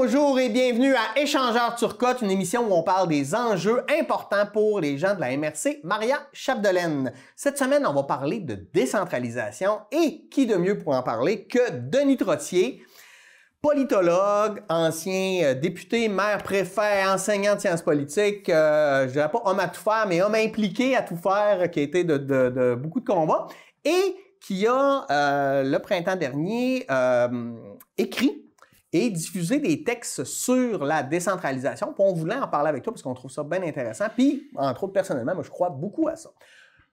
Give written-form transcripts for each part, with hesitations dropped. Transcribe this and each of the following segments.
Bonjour et bienvenue à Échangeurs Turcotte, une émission où on parle des enjeux importants pour les gens de la MRC Maria Chapdelaine. Cette semaine, on va parler de décentralisation et qui de mieux pour en parler que Denis Trottier, politologue, ancien député, maire, préfet, enseignant de sciences politiques, je dirais pas homme à tout faire, mais homme impliqué à tout faire, qui a été de beaucoup de combats et qui a, le printemps dernier, écrit et diffuser des textes sur la décentralisation. Puis on voulait en parler avec toi parce qu'on trouve ça bien intéressant. Puis, entre autres, personnellement, moi, je crois beaucoup à ça.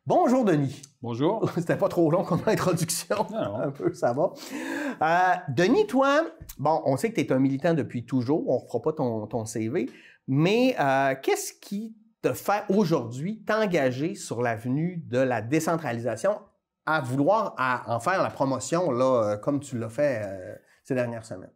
Bonjour, Denis. Bonjour. C'était pas trop long comme introduction. Non. Un peu, ça va. Denis, toi, bon, on sait que tu es un militant depuis toujours. On ne refera pas ton CV. Mais qu'est-ce qui te fait aujourd'hui t'engager sur l'avenue de la décentralisation à vouloir en faire la promotion, là, comme tu l'as fait ces dernières semaines?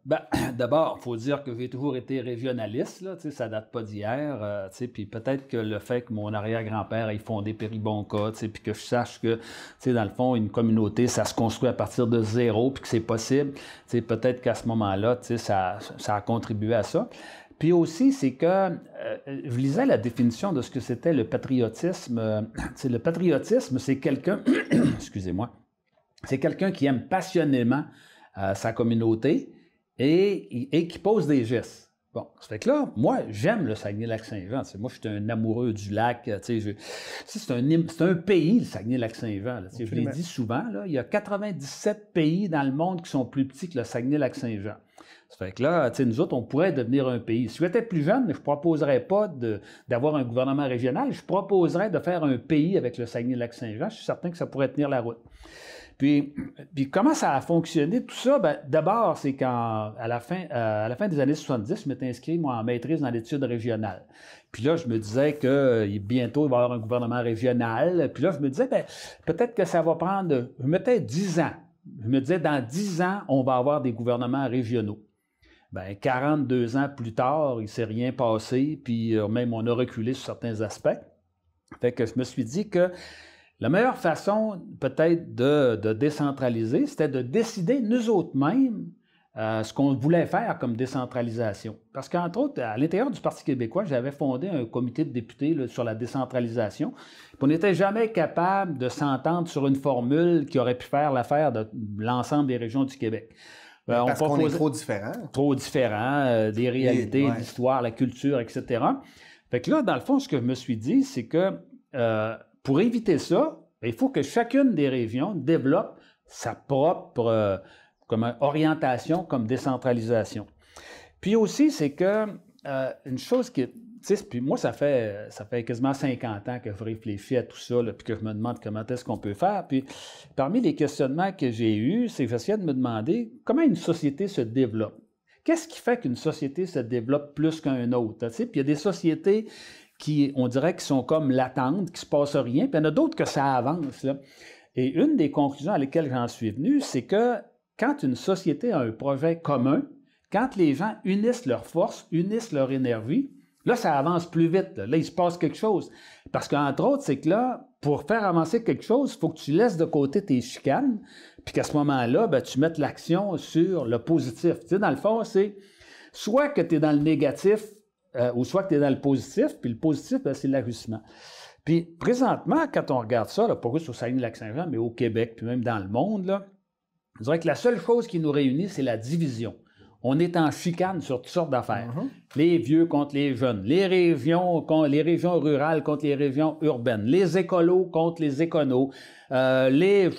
D'abord, il faut dire que j'ai toujours été régionaliste, là, ça ne date pas d'hier, puis peut-être que le fait que mon arrière-grand-père ait fondé Péribonka, puis que je sache que, dans le fond, une communauté, ça se construit à partir de zéro, puis que c'est possible, peut-être qu'à ce moment-là, ça a contribué à ça. Puis aussi, c'est que je lisais la définition de ce que c'était le patriotisme. Le patriotisme, c'est quelqu'un, excusez-moi, c'est quelqu'un qui aime passionnément sa communauté et qui pose des gestes. Bon, ça fait que là, moi, j'aime le Saguenay-Lac-Saint-Jean. Moi, je suis un amoureux du lac. C'est un pays, le Saguenay-Lac-Saint-Jean. Je l'ai dit souvent, là, il y a 97 pays dans le monde qui sont plus petits que le Saguenay-Lac-Saint-Jean. Ça fait que là, nous autres, on pourrait devenir un pays. Si j'étais plus jeune, je ne proposerais pas d'avoir un gouvernement régional. Je proposerais de faire un pays avec le Saguenay-Lac-Saint-Jean. Je suis certain que ça pourrait tenir la route. Puis comment ça a fonctionné, tout ça? D'abord, c'est qu'à la fin des années 70, je m'étais inscrit, moi, en maîtrise dans l'étude régionale. Puis là, je me disais que bientôt, il va y avoir un gouvernement régional. Puis là, je me disais, peut-être que ça va prendre, je mettais 10 ans. Je me disais, dans 10 ans, on va avoir des gouvernements régionaux. 42 ans plus tard, il ne s'est rien passé, puis même on a reculé sur certains aspects. Fait que je me suis dit que la meilleure façon, peut-être, de décentraliser, c'était de décider, nous autres mêmes, ce qu'on voulait faire comme décentralisation. Parce qu'entre autres, à l'intérieur du Parti québécois, j'avais fondé un comité de députés là, sur la décentralisation. Puis on n'était jamais capable de s'entendre sur une formule qui aurait pu faire l'affaire de l'ensemble des régions du Québec. Parce qu'on est trop différents. Trop différents, des réalités, de l'histoire, la culture, etc. Fait que là, dans le fond, ce que je me suis dit, c'est que pour éviter ça, il faut que chacune des régions développe sa propre orientation comme décentralisation. Puis aussi, c'est que une chose qui... Puis moi, ça fait quasiment 50 ans que je réfléchis à tout ça, là, puis que je me demande comment est-ce qu'on peut faire. Puis parmi les questionnements que j'ai eus, c'est que j'essayais de me demander comment une société se développe. Qu'est-ce qui fait qu'une société se développe plus qu'un autre? Puis il y a des sociétés qui, on dirait, qui sont comme latentes, qui ne se passe rien, puis il y en a d'autres que ça avance, là. Et une des conclusions à lesquelles j'en suis venu, c'est que quand une société a un projet commun, quand les gens unissent leurs forces, unissent leur énergie, là, ça avance plus vite. Là, il se passe quelque chose. Parce qu'entre autres, c'est que là, pour faire avancer quelque chose, il faut que tu laisses de côté tes chicanes, puis qu'à ce moment-là, tu mettes l'action sur le positif. Dans le fond, c'est soit que tu es dans le négatif, ou soit que tu es dans le positif, puis le positif, c'est l'ajustement. Puis présentement, quand on regarde ça, là, pas juste au Saguenay-Lac-Saint-Jean, mais au Québec, puis même dans le monde, là, je dirais que la seule chose qui nous réunit, c'est la division. On est en chicane sur toutes sortes d'affaires. Les vieux contre les jeunes, les régions rurales contre les régions urbaines, les écolos contre les éconos, les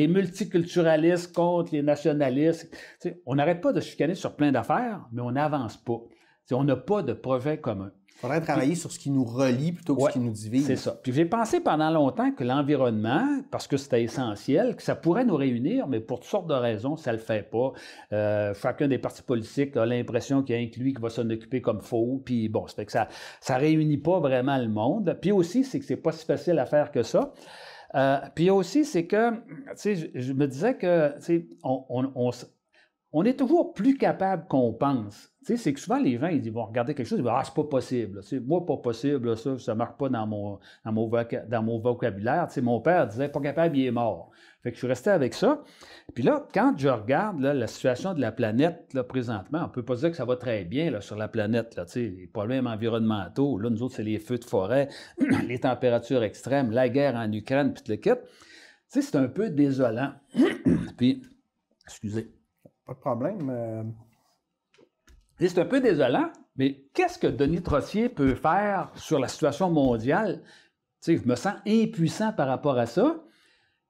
multiculturalistes contre les nationalistes. On n'arrête pas de chicaner sur plein d'affaires, mais on n'avance pas. On n'a pas de projet commun. Il faudrait travailler sur ce qui nous relie plutôt que ce qui nous divise. C'est ça. Puis j'ai pensé pendant longtemps que l'environnement, parce que c'était essentiel, que ça pourrait nous réunir, mais pour toutes sortes de raisons, ça ne le fait pas. Chacun des partis politiques a l'impression qu'il y a un que lui qui va s'en occuper comme faux. Puis bon, ça fait que ça ne réunit pas vraiment le monde. Puis aussi, c'est que c'est pas si facile à faire que ça. Puis aussi, c'est que, je me disais que, on est toujours plus capable qu'on pense. Tu sais, c'est que souvent, les gens, ils vont regarder quelque chose, ils vont dire « Ah, c'est pas possible. Moi, pas possible, ça ne marche pas dans mon vocabulaire. » Tu sais, mon père disait « Pas capable, il est mort. » Fait que je suis resté avec ça. Puis là, quand je regarde là, la situation de la planète là, présentement, on ne peut pas dire que ça va très bien là, sur la planète. Là, tu sais, les problèmes environnementaux, là, nous autres, c'est les feux de forêt, les températures extrêmes, la guerre en Ukraine, puis tout le kit. Tu sais, c'est un peu désolant. Puis, excusez. Pas de problème. C'est un peu désolant, mais qu'est-ce que Denis Trottier peut faire sur la situation mondiale? Tu sais, je me sens impuissant par rapport à ça.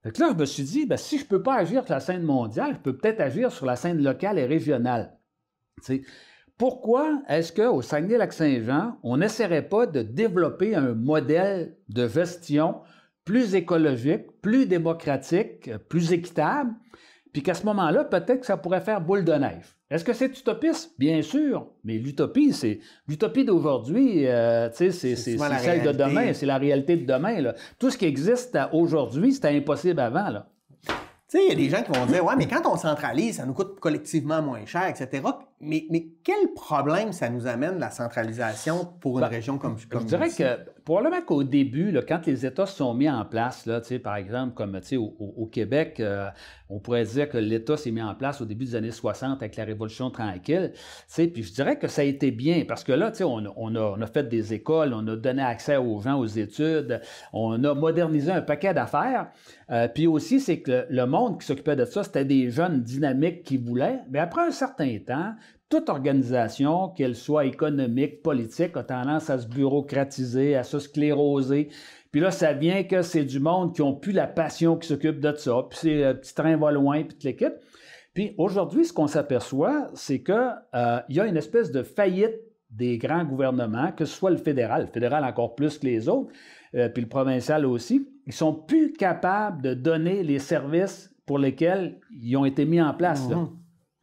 Fait que là, je me suis dit, ben, si je ne peux pas agir sur la scène mondiale, je peux peut-être agir sur la scène locale et régionale. Tu sais, pourquoi est-ce qu'au Saguenay-Lac-Saint-Jean, on n'essaierait pas de développer un modèle de gestion plus écologique, plus démocratique, plus équitable, puis qu'à ce moment-là, peut-être que ça pourrait faire boule de neige. Est-ce que c'est utopiste? Bien sûr, mais l'utopie, c'est l'utopie d'aujourd'hui, c'est celle de demain, c'est la réalité de demain. Là. Tout ce qui existe aujourd'hui, c'était impossible avant. Là. Tu sais, il y a des gens qui vont dire « Ouais, mais quand on centralise, ça nous coûte collectivement moins cher, etc. » Mais quel problème ça nous amène, la centralisation, pour une région comme je dirais ici? que probablement qu'au début, là, quand les États se sont mis en place, là, par exemple, comme au Québec, on pourrait dire que l'État s'est mis en place au début des années 60 avec la Révolution tranquille. Puis je dirais que ça a été bien parce que là, on a fait des écoles, on a donné accès aux gens aux études, on a modernisé un paquet d'affaires. Puis aussi, c'est que le monde qui s'occupait de ça, c'était des jeunes dynamiques qui voulaient. Mais après un certain temps, toute organisation, qu'elle soit économique, politique, a tendance à se bureaucratiser, à se scléroser. Puis là, ça vient que c'est du monde qui n'a plus la passion qui s'occupe de ça. Puis c'est le petit train va loin, puis toute l'équipe. Puis aujourd'hui, ce qu'on s'aperçoit, c'est qu'il y a une espèce de faillite des grands gouvernements, que ce soit le fédéral encore plus que les autres, puis le provincial aussi. Ils ne sont plus capables de donner les services pour lesquels ils ont été mis en place. Là.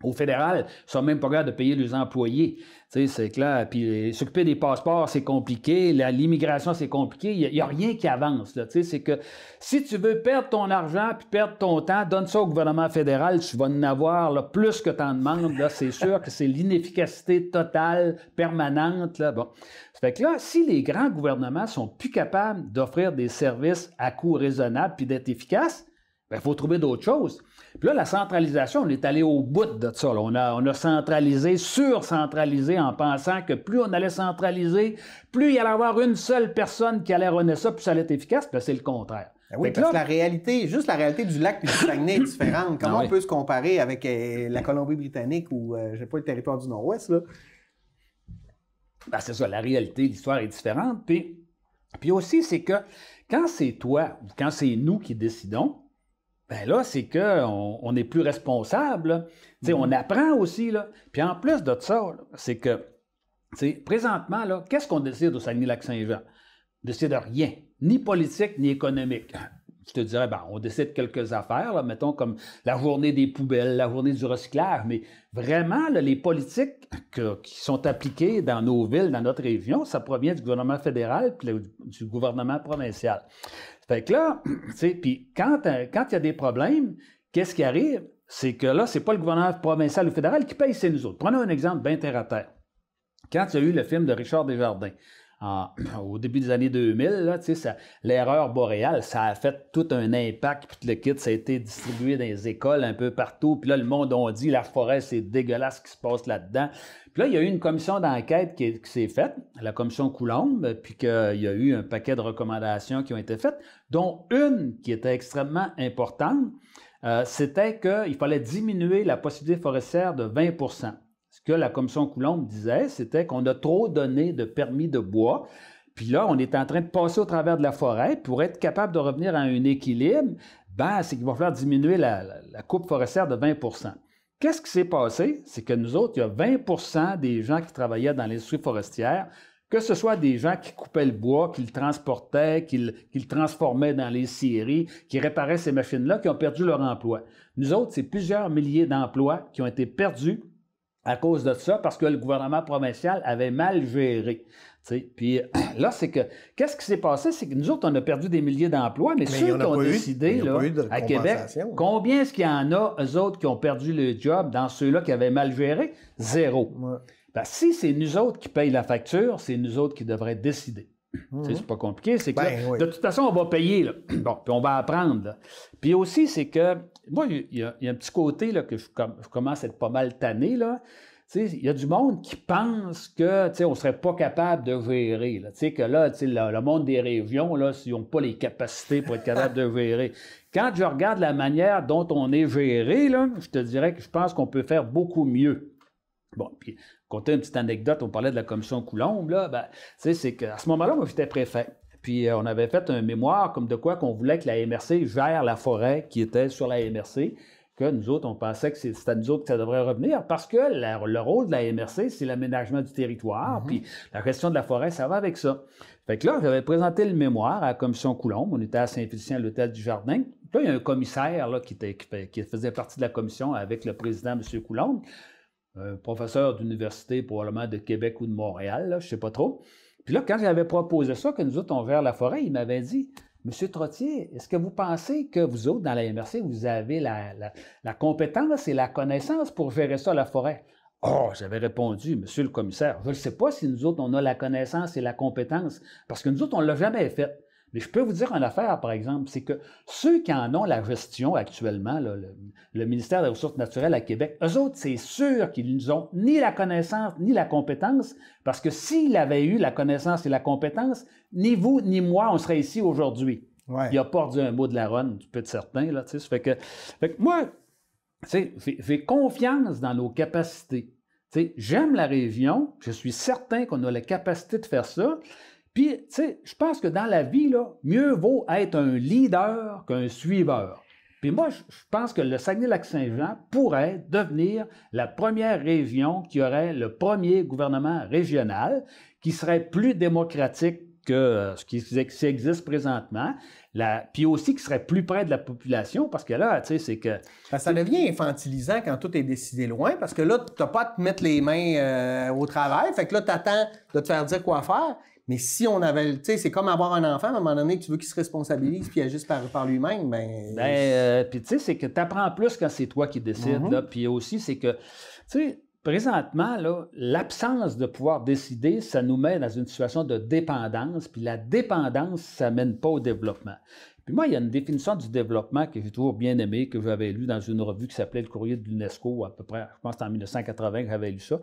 Au fédéral, ils ne sont même pas capables de payer leurs employés. Tu sais, c'est clair. Puis s'occuper des passeports, c'est compliqué. L'immigration, c'est compliqué. Il n'y a rien qui avance. Là. Tu sais, c'est que si tu veux perdre ton argent puis perdre ton temps, donne ça au gouvernement fédéral. Tu vas en avoir là, plus que tu en demandes. Là, c'est sûr que c'est l'inefficacité totale, permanente. Là. Bon. Ça fait que là, si les grands gouvernements sont plus capables d'offrir des services à coût raisonnable puis d'être efficaces, il faut trouver d'autres choses. Puis là, la centralisation, on est allé au bout de ça. Là. On a centralisé, surcentralisé en pensant que plus on allait centraliser, plus il allait y avoir une seule personne qui allait runner ça, puis ça allait être efficace. Puis là, c'est le contraire. Ben oui, parce que la réalité du lac et du Saguenay est différente. Comment on peut se comparer avec la Colombie-Britannique ou, je ne sais pas, le territoire du Nord-Ouest, là? Ben, c'est ça, la réalité, l'histoire est différente. Puis aussi, c'est que quand c'est toi ou quand c'est nous qui décidons, ben là, c'est qu'on est plus responsable. On apprend aussi. Là. Puis en plus de ça, là, c'est que présentement, là, qu'est-ce qu'on décide au Saguenay-Lac-Saint-Jean? On décide de rien, ni politique, ni économique. Je te dirais, on décide quelques affaires, là, mettons comme la journée des poubelles, la journée du recyclage, mais vraiment, là, les politiques qui sont appliquées dans nos villes, dans notre région, ça provient du gouvernement fédéral et du gouvernement provincial. Fait que là, puis quand il y a des problèmes, qu'est-ce qui arrive? C'est que là, c'est pas le gouvernement provincial ou fédéral qui paye, c'est nous autres. Prenons un exemple bien terre à terre. Quand il y a eu le film de Richard Desjardins, au début des années 2000, là, l'erreur boréale, ça a fait tout un impact, puis le kit, ça a été distribué dans les écoles un peu partout, puis là, le monde a dit, la forêt, c'est dégueulasse ce qui se passe là-dedans. Puis là, il y a eu une commission d'enquête qui s'est faite, la commission Coulombe, puis qu'il y a eu un paquet de recommandations qui ont été faites, dont une qui était extrêmement importante, c'était qu'il fallait diminuer la possibilité forestière de 20 %. Ce que la commission Coulombe disait, c'était qu'on a trop donné de permis de bois. Puis là, on est en train de passer au travers de la forêt. Pour être capable de revenir à un équilibre, c'est qu'il va falloir diminuer la coupe forestière de 20 %. Qu'est-ce qui s'est passé? C'est que nous autres, il y a 20 % des gens qui travaillaient dans l'industrie forestière, que ce soit des gens qui coupaient le bois, qui le transportaient, qui le transformaient dans les scieries, qui réparaient ces machines-là, qui ont perdu leur emploi. Nous autres, c'est plusieurs milliers d'emplois qui ont été perdus à cause de ça, parce que le gouvernement provincial avait mal géré. Puis là, c'est que, qu'est-ce qui s'est passé? C'est que nous autres, on a perdu des milliers d'emplois, mais ceux qui ont décidé là, à Québec, combien est-ce qu'il y en a, eux autres, qui ont perdu le job dans ceux-là qui avaient mal géré? Zéro. Ouais. Ben, si c'est nous autres qui payent la facture, c'est nous autres qui devraient décider. C'est pas compliqué, c'est que là, de toute façon, on va payer. Là. Bon, puis on va apprendre. Là. Puis aussi, c'est que, moi, il y a un petit côté là, que je commence à être pas mal tanné, là. Il y a du monde qui pense que on ne serait pas capable de gérer. Là. Que là, le monde des régions, là, s'ils n'ont pas les capacités pour être capable de gérer. Quand je regarde la manière dont on est géré, là, je te dirais que je pense qu'on peut faire beaucoup mieux. Bon, puis, compter une petite anecdote, on parlait de la commission Coulombe, là, ben, c'est qu'à ce moment-là, moi, j'étais préfet. Puis, on avait fait un mémoire comme de quoi qu'on voulait que la MRC gère la forêt qui était sur la MRC. Que nous autres, on pensait que c'était nous autres que ça devrait revenir parce que le rôle de la MRC, c'est l'aménagement du territoire, puis la question de la forêt, ça va avec ça. Fait que là, j'avais présenté le mémoire à la commission Coulombe, on était à Saint-Félicien, à l'hôtel du Jardin. Puis là, il y a un commissaire là, qui faisait partie de la commission avec le président, M. Coulombe, un professeur d'université probablement de Québec ou de Montréal, là, je ne sais pas trop. Puis là, quand j'avais proposé ça, que nous autres, on gère la forêt, il m'avait dit... Monsieur Trottier, est-ce que vous pensez que vous autres, dans la MRC, vous avez la compétence et la connaissance pour gérer ça, la forêt? Oh, j'avais répondu, monsieur le commissaire, je ne sais pas si nous autres, on a la connaissance et la compétence, parce que nous autres, on ne l'a jamais fait. Mais je peux vous dire une affaire, par exemple, c'est que ceux qui en ont la gestion actuellement, là, le ministère des Ressources naturelles à Québec, eux autres, c'est sûr qu'ils n'ont ni la connaissance ni la compétence, parce que s'ils avaient eu la connaissance et la compétence, ni vous ni moi, on serait ici aujourd'hui. Ouais. Il n'a pas dit un mot de la ronde, tu peux être certain. Là, ça fait que moi, j'ai confiance dans nos capacités. J'aime la région, je suis certain qu'on a la capacité de faire ça. Puis, tu sais, je pense que dans la vie, là, mieux vaut être un leader qu'un suiveur. Puis moi, je pense que le Saguenay-Lac-Saint-Jean pourrait devenir la première région qui aurait le premier gouvernement régional, qui serait plus démocratique que ce qui existe présentement, puis aussi qui serait plus près de la population, parce que là, tu sais, c'est que... Ça devient infantilisant quand tout est décidé loin, parce que là, tu n'as pas à te mettre les mains au travail, fait que là, tu attends de te faire dire quoi faire. Mais si on avait, tu sais, c'est comme avoir un enfant, à un moment donné, tu veux qu'il se responsabilise puis agisse par lui-même, puis tu sais, c'est que tu apprends plus quand c'est toi qui décides, là. Puis aussi, c'est que, tu sais, présentement, là, l'absence de pouvoir décider, ça nous met dans une situation de dépendance, puis la dépendance, ça mène pas au développement. Puis moi, il y a une définition du développement que j'ai toujours bien aimée, que j'avais lue dans une revue qui s'appelait Le Courrier de l'UNESCO, à peu près, je pense que c'était en 1980 que j'avais lu ça.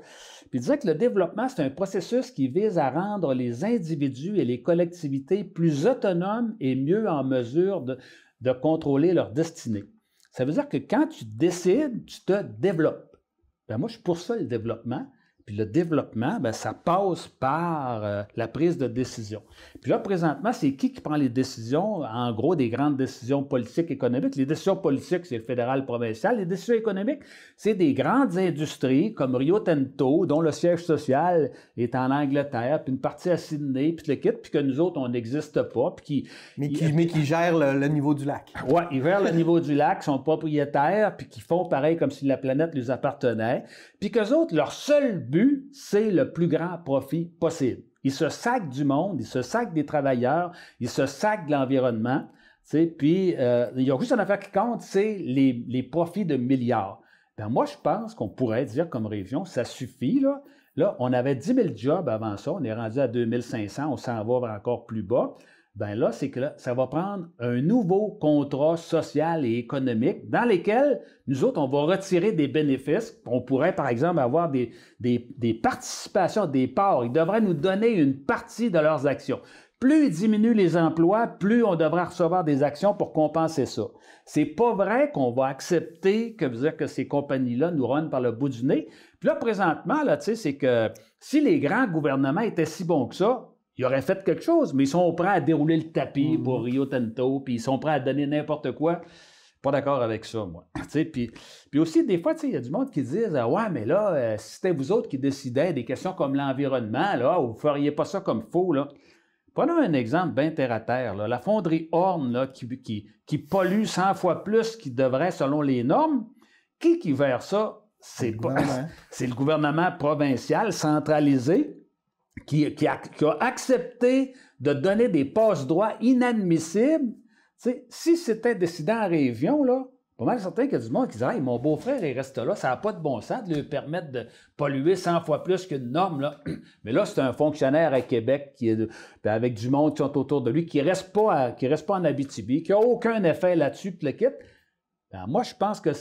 Puis il disait que le développement, c'est un processus qui vise à rendre les individus et les collectivités plus autonomes et mieux en mesure de contrôler leur destinée. Ça veut dire que quand tu décides, tu te développes. Bien, moi, je suis pour ça, le développement. Puis le développement, bien, ça passe par la prise de décision. Puis là, présentement, c'est qui prend les décisions? En gros, des grandes décisions politiques, économiques. Les décisions politiques, c'est le fédéral, provincial. Les décisions économiques, c'est des grandes industries comme Rio Tinto, dont le siège social est en Angleterre, puis une partie à Sydney, puis le kit, puis que nous autres, on n'existe pas. Puis mais qui gèrent le niveau du lac. Oui, ils gèrent le niveau du lac, sont propriétaires, puis qui font pareil comme si la planète les appartenait. Puis qu'eux autres, leur seul but, c'est le plus grand profit possible. Ils se sacquent du monde, ils se sacquent des travailleurs, ils se sacquent de l'environnement. Puis, il y a juste une affaire qui compte, c'est les profits de milliards. Bien, moi, je pense qu'on pourrait dire comme région, ça suffit. Là, on avait 10 000 jobs avant ça, on est rendu à 2 500, on s'en va encore plus bas. Bien là, c'est que là, ça va prendre un nouveau contrat social et économique dans lequel nous autres, on va retirer des bénéfices. On pourrait, par exemple, avoir des participations, des parts. Ils devraient nous donner une partie de leurs actions. Plus ils diminuent les emplois, plus on devra recevoir des actions pour compenser ça. C'est pas vrai qu'on va accepter que ces compagnies-là nous runnent par le bout du nez. Puis là, présentement, là, tu sais, c'est que si les grands gouvernements étaient si bons que ça, ils auraient fait quelque chose, mais ils sont prêts à dérouler le tapis pour Rio Tinto, puis ils sont prêts à donner n'importe quoi. Pas d'accord avec ça, moi. Puis aussi, des fois, il y a du monde qui disent « Ouais, mais là, si c'était vous autres qui décidez des questions comme l'environnement, là, vous ne feriez pas ça comme faux. » Prenons un exemple bien terre-à-terre. La fonderie Horn, là, qui pollue 100 fois plus qu'il devrait selon les normes, qui gère ça? C'est le gouvernement provincial, centralisé. qui a accepté de donner des passe-droits inadmissibles. Si c'était décidé en région, là, pas mal certain qu'il y a du monde qui dirait hey, mon beau-frère, il reste là, ça n'a pas de bon sens de lui permettre de polluer 100 fois plus qu'une norme. Là. Mais là, c'est un fonctionnaire à Québec qui est avec du monde qui sont autour de lui, qui ne reste pas en Abitibi, qui n'a aucun effet là-dessus, puis le quitte. Ben, moi, je pense que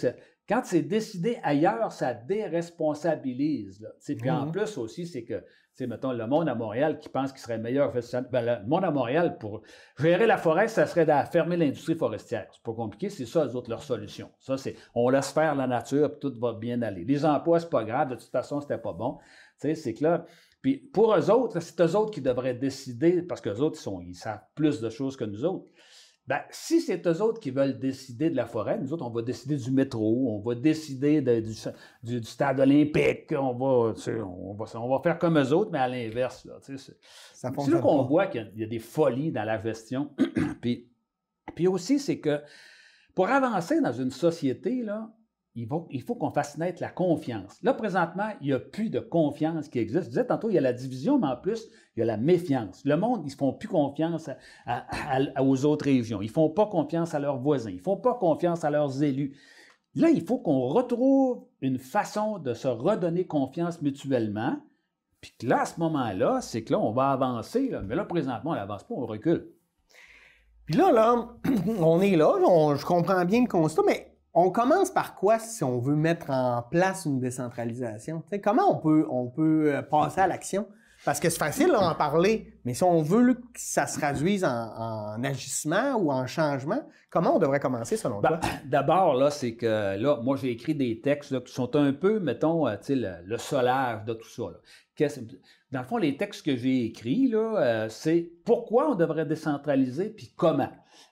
quand c'est décidé ailleurs, ça déresponsabilise. Puis en plus aussi, c'est que, mettons, le monde à Montréal qui pense qu'il serait meilleur. Le monde à Montréal, pour gérer la forêt, ça serait de fermer l'industrie forestière. C'est pas compliqué, c'est ça, eux autres, leur solution. Ça, c'est on laisse faire la nature, puis tout va bien aller. Les emplois, c'est pas grave, de toute façon, c'était pas bon. C'est clair. Puis pour eux autres, c'est eux autres qui devraient décider, parce qu'eux autres, ils savent plus de choses que nous autres. Ben, si c'est eux autres qui veulent décider de la forêt, nous autres, on va décider du métro, on va décider du stade olympique, on va faire comme eux autres, mais à l'inverse. C'est là qu'on voit qu'il y a des folies dans la gestion. puis aussi, c'est que pour avancer dans une société, là, il faut qu'on fasse naître la confiance. Là, présentement, il n'y a plus de confiance qui existe. Je disais tantôt, il y a la division, mais en plus, il y a la méfiance. Le monde, ils ne font plus confiance aux autres régions. Ils ne font pas confiance à leurs voisins. Ils ne font pas confiance à leurs élus. Là, il faut qu'on retrouve une façon de se redonner confiance mutuellement. Puis là, à ce moment-là, c'est que là, on va avancer. Là. Mais là, présentement, on n'avance pas, on recule. Puis là, on est là. Je comprends bien le constat, mais on commence par quoi si on veut mettre en place une décentralisation? T'sais, comment on peut passer à l'action? Parce que c'est facile d'en parler, mais si on veut que ça se traduise en agissement ou en changement, comment on devrait commencer selon toi? D'abord, là, c'est que là, moi, j'ai écrit des textes là, qui sont un peu, mettons, le solage de tout ça. Là. Dans le fond, les textes que j'ai écrits, là, c'est pourquoi on devrait décentraliser puis comment.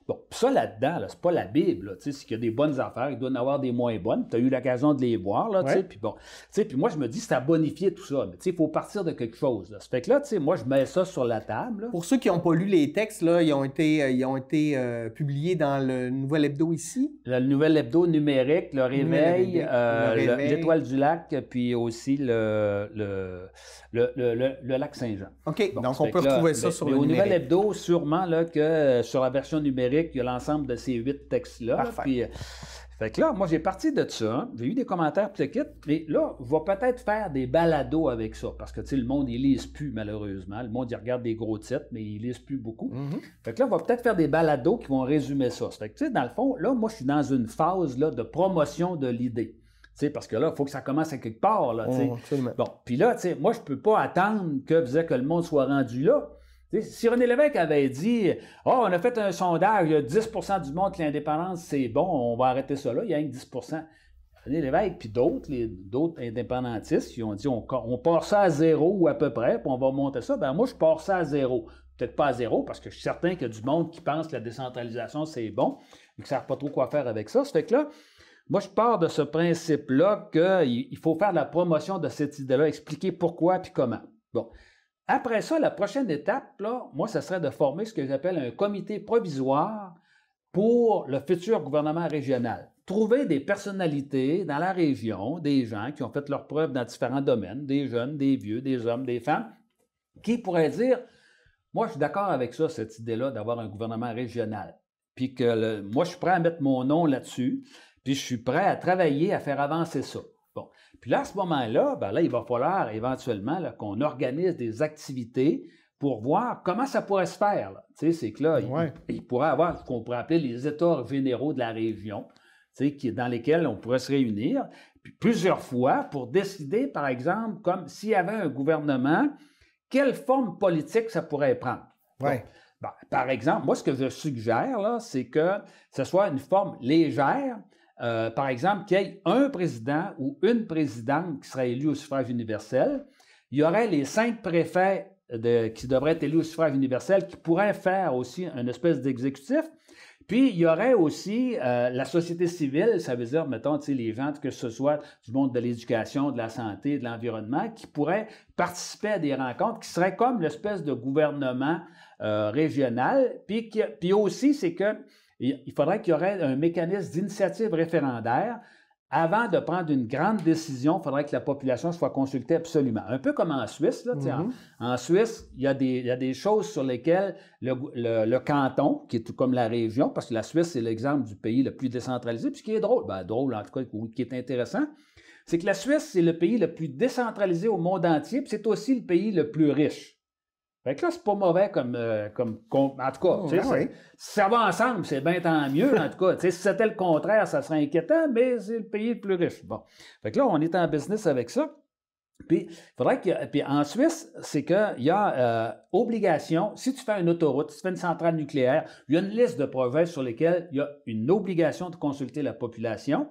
Bon, ça là-dedans, là, c'est pas la Bible. C'est qu'il y a des bonnes affaires, il doit y en avoir des moins bonnes. Tu as eu l'occasion de les voir. Puis bon, puis moi, je me dis, c'est à bonifier tout ça. Mais il faut partir de quelque chose. Là. Ça fait que là, moi, je mets ça sur la table. Là. Pour ceux qui n'ont pas lu les textes, là, ils ont été publiés dans le Nouvel Hebdo ici. Le Nouvel Hebdo numérique, le Réveil, l'Étoile du Lac, puis aussi le Lac Saint-Jean. OK, bon, donc on peut retrouver ça sur le numérique. Au Nouvel Hebdo, sûrement là, que sur la version numérique, il y a l'ensemble de ces 8 textes-là. Parfait. Puis, fait que là, moi, j'ai parti de ça. J'ai eu des commentaires, puis mais là, je vais peut-être faire des balados avec ça, parce que, le monde, il lise plus, malheureusement. Le monde, il regarde des gros titres, mais il lise plus beaucoup. Fait que là, on va peut-être faire des balados qui vont résumer ça. Fait que, dans le fond, là, moi, je suis dans une phase là, de promotion de l'idée. Parce que là, il faut que ça commence à quelque part. Là, bon, puis là, moi, je ne peux pas attendre que le monde soit rendu là. Si René Lévesque avait dit « on a fait un sondage, il y a 10 % du monde que l'indépendance, c'est bon, on va arrêter ça là, il y a rien que 10 % » René Lévesque puis d'autres indépendantistes, ils ont dit « on part ça à zéro ou à peu près, puis on va monter ça. » Ben moi, je pars ça à zéro. Peut-être pas à zéro, parce que je suis certain qu'il y a du monde qui pense que la décentralisation, c'est bon, et qu'ils ne savent pas trop quoi faire avec ça. Ça fait que là, moi, je pars de ce principe-là qu'il faut faire la promotion de cette idée-là, expliquer pourquoi puis comment. Bon. Après ça, la prochaine étape, là, moi, ce serait de former ce que j'appelle un comité provisoire pour le futur gouvernement régional. Trouver des personnalités dans la région, des gens qui ont fait leurs preuves dans différents domaines, des jeunes, des vieux, des hommes, des femmes, qui pourraient dire « Moi, je suis d'accord avec ça, cette idée-là, d'avoir un gouvernement régional. Puis que moi, je suis prêt à mettre mon nom là-dessus, puis je suis prêt à travailler, à faire avancer ça. » Bon. Puis là, à ce moment-là, là, il va falloir éventuellement là, qu'on organise des activités pour voir comment ça pourrait se faire. C'est que là, il pourrait avoir ce qu'on pourrait appeler les états généraux de la région, dans lesquels on pourrait se réunir puis plusieurs fois pour décider, par exemple, comme s'il y avait un gouvernement, quelle forme politique ça pourrait prendre. Ouais. Bon, par exemple, moi, ce que je suggère, là, c'est que ce soit une forme légère. Par exemple, qu'il y ait un président ou une présidente qui serait élu au suffrage universel. Il y aurait les 5 préfets qui devraient être élus au suffrage universel qui pourraient faire aussi une espèce d'exécutif. Puis, il y aurait aussi la société civile, ça veut dire, mettons, les gens, que ce soit du monde de l'éducation, de la santé, de l'environnement, qui pourraient participer à des rencontres qui seraient comme l'espèce de gouvernement régional. Puis aussi, c'est que il faudrait qu'il y aurait un mécanisme d'initiative référendaire avant de prendre une grande décision, il faudrait que la population soit consultée absolument. Un peu comme en Suisse. Là, en Suisse, il y a des choses sur lesquelles le canton, qui est tout comme la région, parce que la Suisse, c'est l'exemple du pays le plus décentralisé, puis ce qui est drôle, drôle en tout cas, qui est intéressant, c'est que la Suisse, c'est le pays le plus décentralisé au monde entier, puis c'est aussi le pays le plus riche. Fait que là, c'est pas mauvais comme en tout cas, si ça va ensemble, c'est bien tant mieux, en tout cas. Si c'était le contraire, ça serait inquiétant, mais c'est le pays le plus riche. Bon. Fait que là, on est en business avec ça. Puis, il faudrait que. Puis en Suisse, c'est qu'il y a obligation, si tu fais une autoroute, si tu fais une centrale nucléaire, il y a une liste de projets sur lesquels il y a une obligation de consulter la population.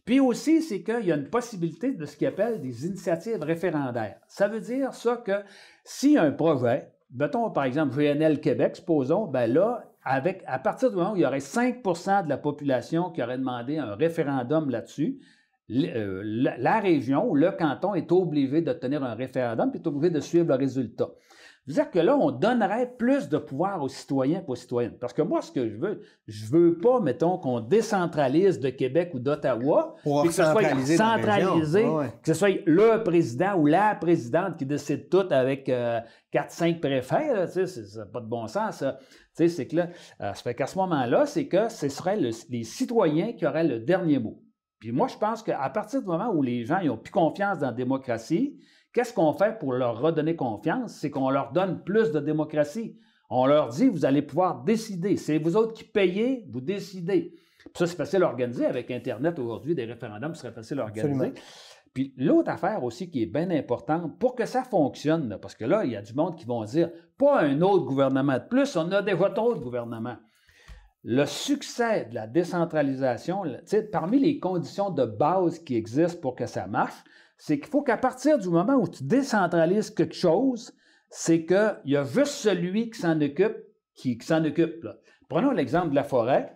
Puis aussi, c'est qu'il y a une possibilité de ce qu'ils appellent des initiatives référendaires. Ça veut dire ça que si un projet, mettons par exemple GNL Québec, supposons, bien là, à partir du moment où il y aurait 5 de la population qui aurait demandé un référendum là-dessus, la région ou le canton est obligé de tenir un référendum puis est obligé de suivre le résultat. C'est-à-dire que là, on donnerait plus de pouvoir aux citoyens et aux citoyennes. Parce que moi, ce que je veux pas, mettons, qu'on décentralise de Québec ou d'Ottawa, pour que ce soit centralisé, que ce soit le président ou la présidente qui décide tout avec 4-5 préfets, là, ça n'a pas de bon sens, ça. C'est que là, ça fait qu'à ce moment-là, c'est que ce seraient les citoyens qui auraient le dernier mot. Puis moi, je pense qu'à partir du moment où les gens n'ont plus confiance dans la démocratie, qu'est-ce qu'on fait pour leur redonner confiance? C'est qu'on leur donne plus de démocratie. On leur dit, vous allez pouvoir décider. C'est vous autres qui payez, vous décidez. Puis ça, c'est facile à organiser. Avec Internet aujourd'hui, des référendums, ce serait facile à organiser. Absolument. Puis l'autre affaire aussi qui est bien importante, pour que ça fonctionne, là, parce que là, il y a du monde qui vont dire, pas un autre gouvernement de plus, on a déjà d'autres gouvernements. Le succès de la décentralisation, parmi les conditions de base qui existent pour que ça marche, c'est qu'il faut qu'à partir du moment où tu décentralises quelque chose, c'est qu'il y a juste celui qui s'en occupe qui s'en occupe. Là. Prenons l'exemple de la forêt.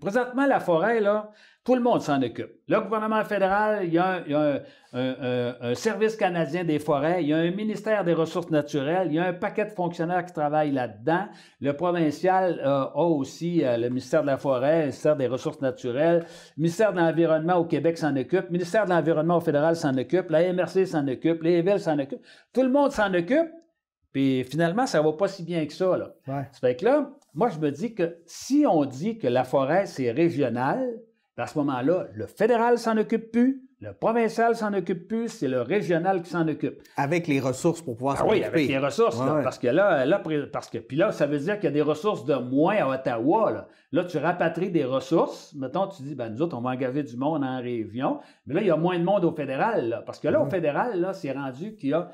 Présentement, la forêt, là, tout le monde s'en occupe. Le gouvernement fédéral, il y a un service canadien des forêts, il y a un ministère des ressources naturelles, il y a un paquet de fonctionnaires qui travaillent là-dedans. Le provincial a aussi le ministère de la forêt, le ministère des ressources naturelles, le ministère de l'environnement au Québec s'en occupe, le ministère de l'environnement au fédéral s'en occupe, la MRC s'en occupe, les villes s'en occupent. Tout le monde s'en occupe, puis finalement, ça ne va pas si bien que ça. Là. Ouais. Ça fait que là, moi, je me dis que si on dit que la forêt, c'est régional, à ce moment-là, le fédéral s'en occupe plus, le provincial s'en occupe plus, c'est le régional qui s'en occupe. Avec les ressources pour pouvoir s'en occuper. Oui, avec les ressources, là, parce que puis là, ça veut dire qu'il y a des ressources de moins à Ottawa. Là, tu rapatries des ressources. Mettons, tu dis, nous autres, on va engager du monde en région. Mais là, il y a moins de monde au fédéral. Là, parce que là, au fédéral, là, c'est rendu qu'il y a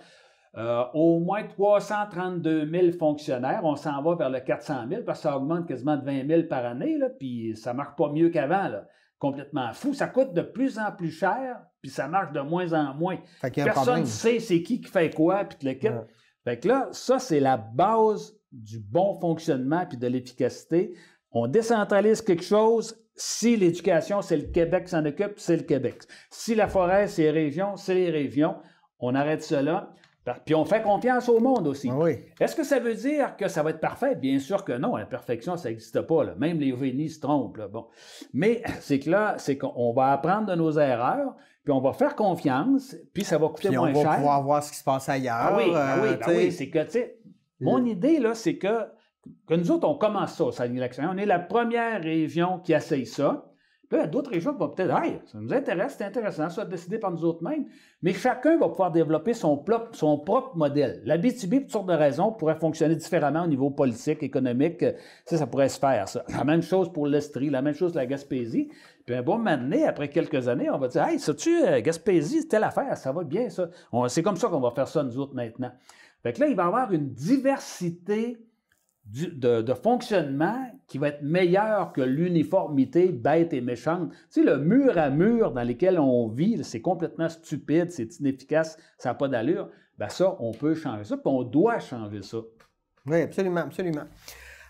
au moins 332 000 fonctionnaires. On s'en va vers le 400 000 parce que ça augmente quasiment de 20 000 par année, là, puis ça ne marche pas mieux qu'avant. Là. Complètement fou. Ça coûte de plus en plus cher, puis ça marche de moins en moins. Personne ne sait c'est qui fait quoi, puis l'équipe. Ouais. Fait que là, ça, c'est la base du bon fonctionnement puis de l'efficacité. On décentralise quelque chose. Si l'éducation, c'est le Québec qui s'en occupe, c'est le Québec. Si la forêt, c'est les régions, c'est les régions. On arrête cela. Puis on fait confiance au monde aussi. Oui. Est-ce que ça veut dire que ça va être parfait? Bien sûr que non. La perfection, ça n'existe pas. Là. Même les génies se trompent. Là. Bon. Mais c'est que là, c'est qu'on va apprendre de nos erreurs, puis on va faire confiance, puis ça va coûter moins cher. Puis on va pouvoir voir ce qui se passe ailleurs. Oui. C'est que, tu sais, mon idée, là, c'est que nous autres, on commence ça au Saguenay-Lac-Saint. On est la première région qui essaye ça. Là, il y a d'autres régions qui vont peut-être « Hey, ça nous intéresse, c'est intéressant, ça, décider par nous autres mêmes. » Mais chacun va pouvoir développer son propre modèle. La BTB, pour toutes sortes de raisons, pourrait fonctionner différemment au niveau politique, économique. Ça pourrait se faire, ça. La même chose pour l'Estrie, la même chose pour la Gaspésie. Puis un bon moment donné, après quelques années, on va dire « Hey, sais-tu, Gaspésie, c'est telle affaire, ça va bien, ça. » C'est comme ça qu'on va faire ça, nous autres, maintenant. Fait que là, il va y avoir une diversité de fonctionnement qui va être meilleur que l'uniformité bête et méchante. Tu sais, le mur à mur dans lequel on vit, c'est complètement stupide, c'est inefficace, ça n'a pas d'allure. Bien ça, on peut changer ça, puis on doit changer ça. Oui, absolument, absolument.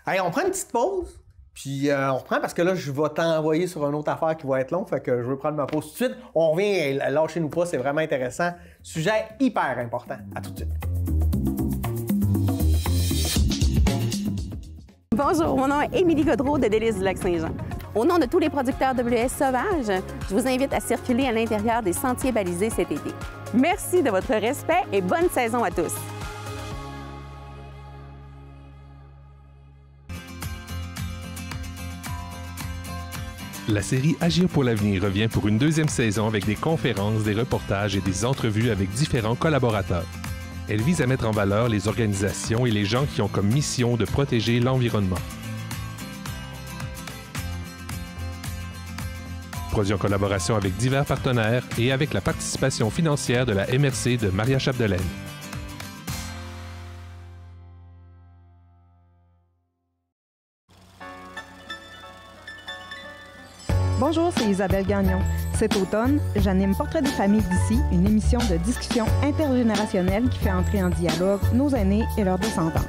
Allez, on prend une petite pause, puis on reprend parce que là, je vais t'envoyer sur une autre affaire qui va être longue, fait que je veux prendre ma pause tout de suite. On revient, lâchez-nous pas, c'est vraiment intéressant. Sujet hyper important. À tout de suite. Bonjour, mon nom est Émilie Godreau de Délices du Lac-Saint-Jean. Au nom de tous les producteurs WS sauvages, je vous invite à circuler à l'intérieur des sentiers balisés cet été. Merci de votre respect et bonne saison à tous! La série Agir pour l'avenir revient pour une deuxième saison avec des conférences, des reportages et des entrevues avec différents collaborateurs. Elle vise à mettre en valeur les organisations et les gens qui ont comme mission de protéger l'environnement. Produit en collaboration avec divers partenaires et avec la participation financière de la MRC de Maria Chapdelaine. Bonjour, c'est Isabelle Gagnon. Cet automne, j'anime Portrait des familles d'ici, une émission de discussion intergénérationnelle qui fait entrer en dialogue nos aînés et leurs descendants.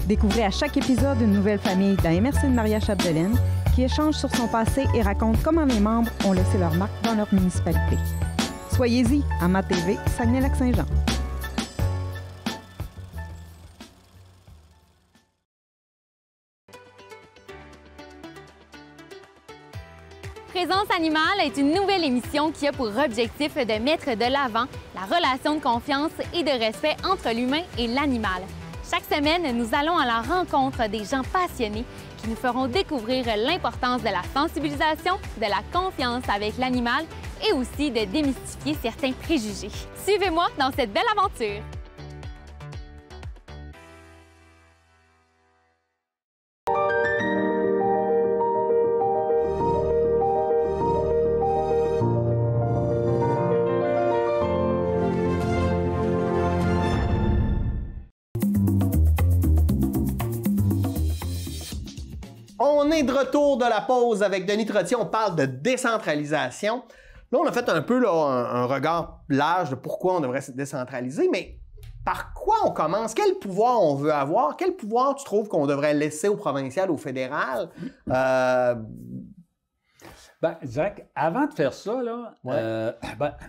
Découvrez à chaque épisode une nouvelle famille de la MRC de Maria Chapdelaine qui échange sur son passé et raconte comment les membres ont laissé leur marque dans leur municipalité. Soyez-y à MATV, Saguenay-Lac-Saint-Jean. Présence animale est une nouvelle émission qui a pour objectif de mettre de l'avant la relation de confiance et de respect entre l'humain et l'animal. Chaque semaine, nous allons à la rencontre des gens passionnés qui nous feront découvrir l'importance de la sensibilisation, de la confiance avec l'animal et aussi de démystifier certains préjugés. Suivez-moi dans cette belle aventure! On est de retour de la pause avec Denis Trottier. On parle de décentralisation. Là, on a fait un peu là, un regard large de pourquoi on devrait se décentraliser, mais par quoi on commence? Quel pouvoir on veut avoir? Quel pouvoir tu trouves qu'on devrait laisser au provincial, au fédéral? Je dirais qu'avant de faire ça, là, Ouais.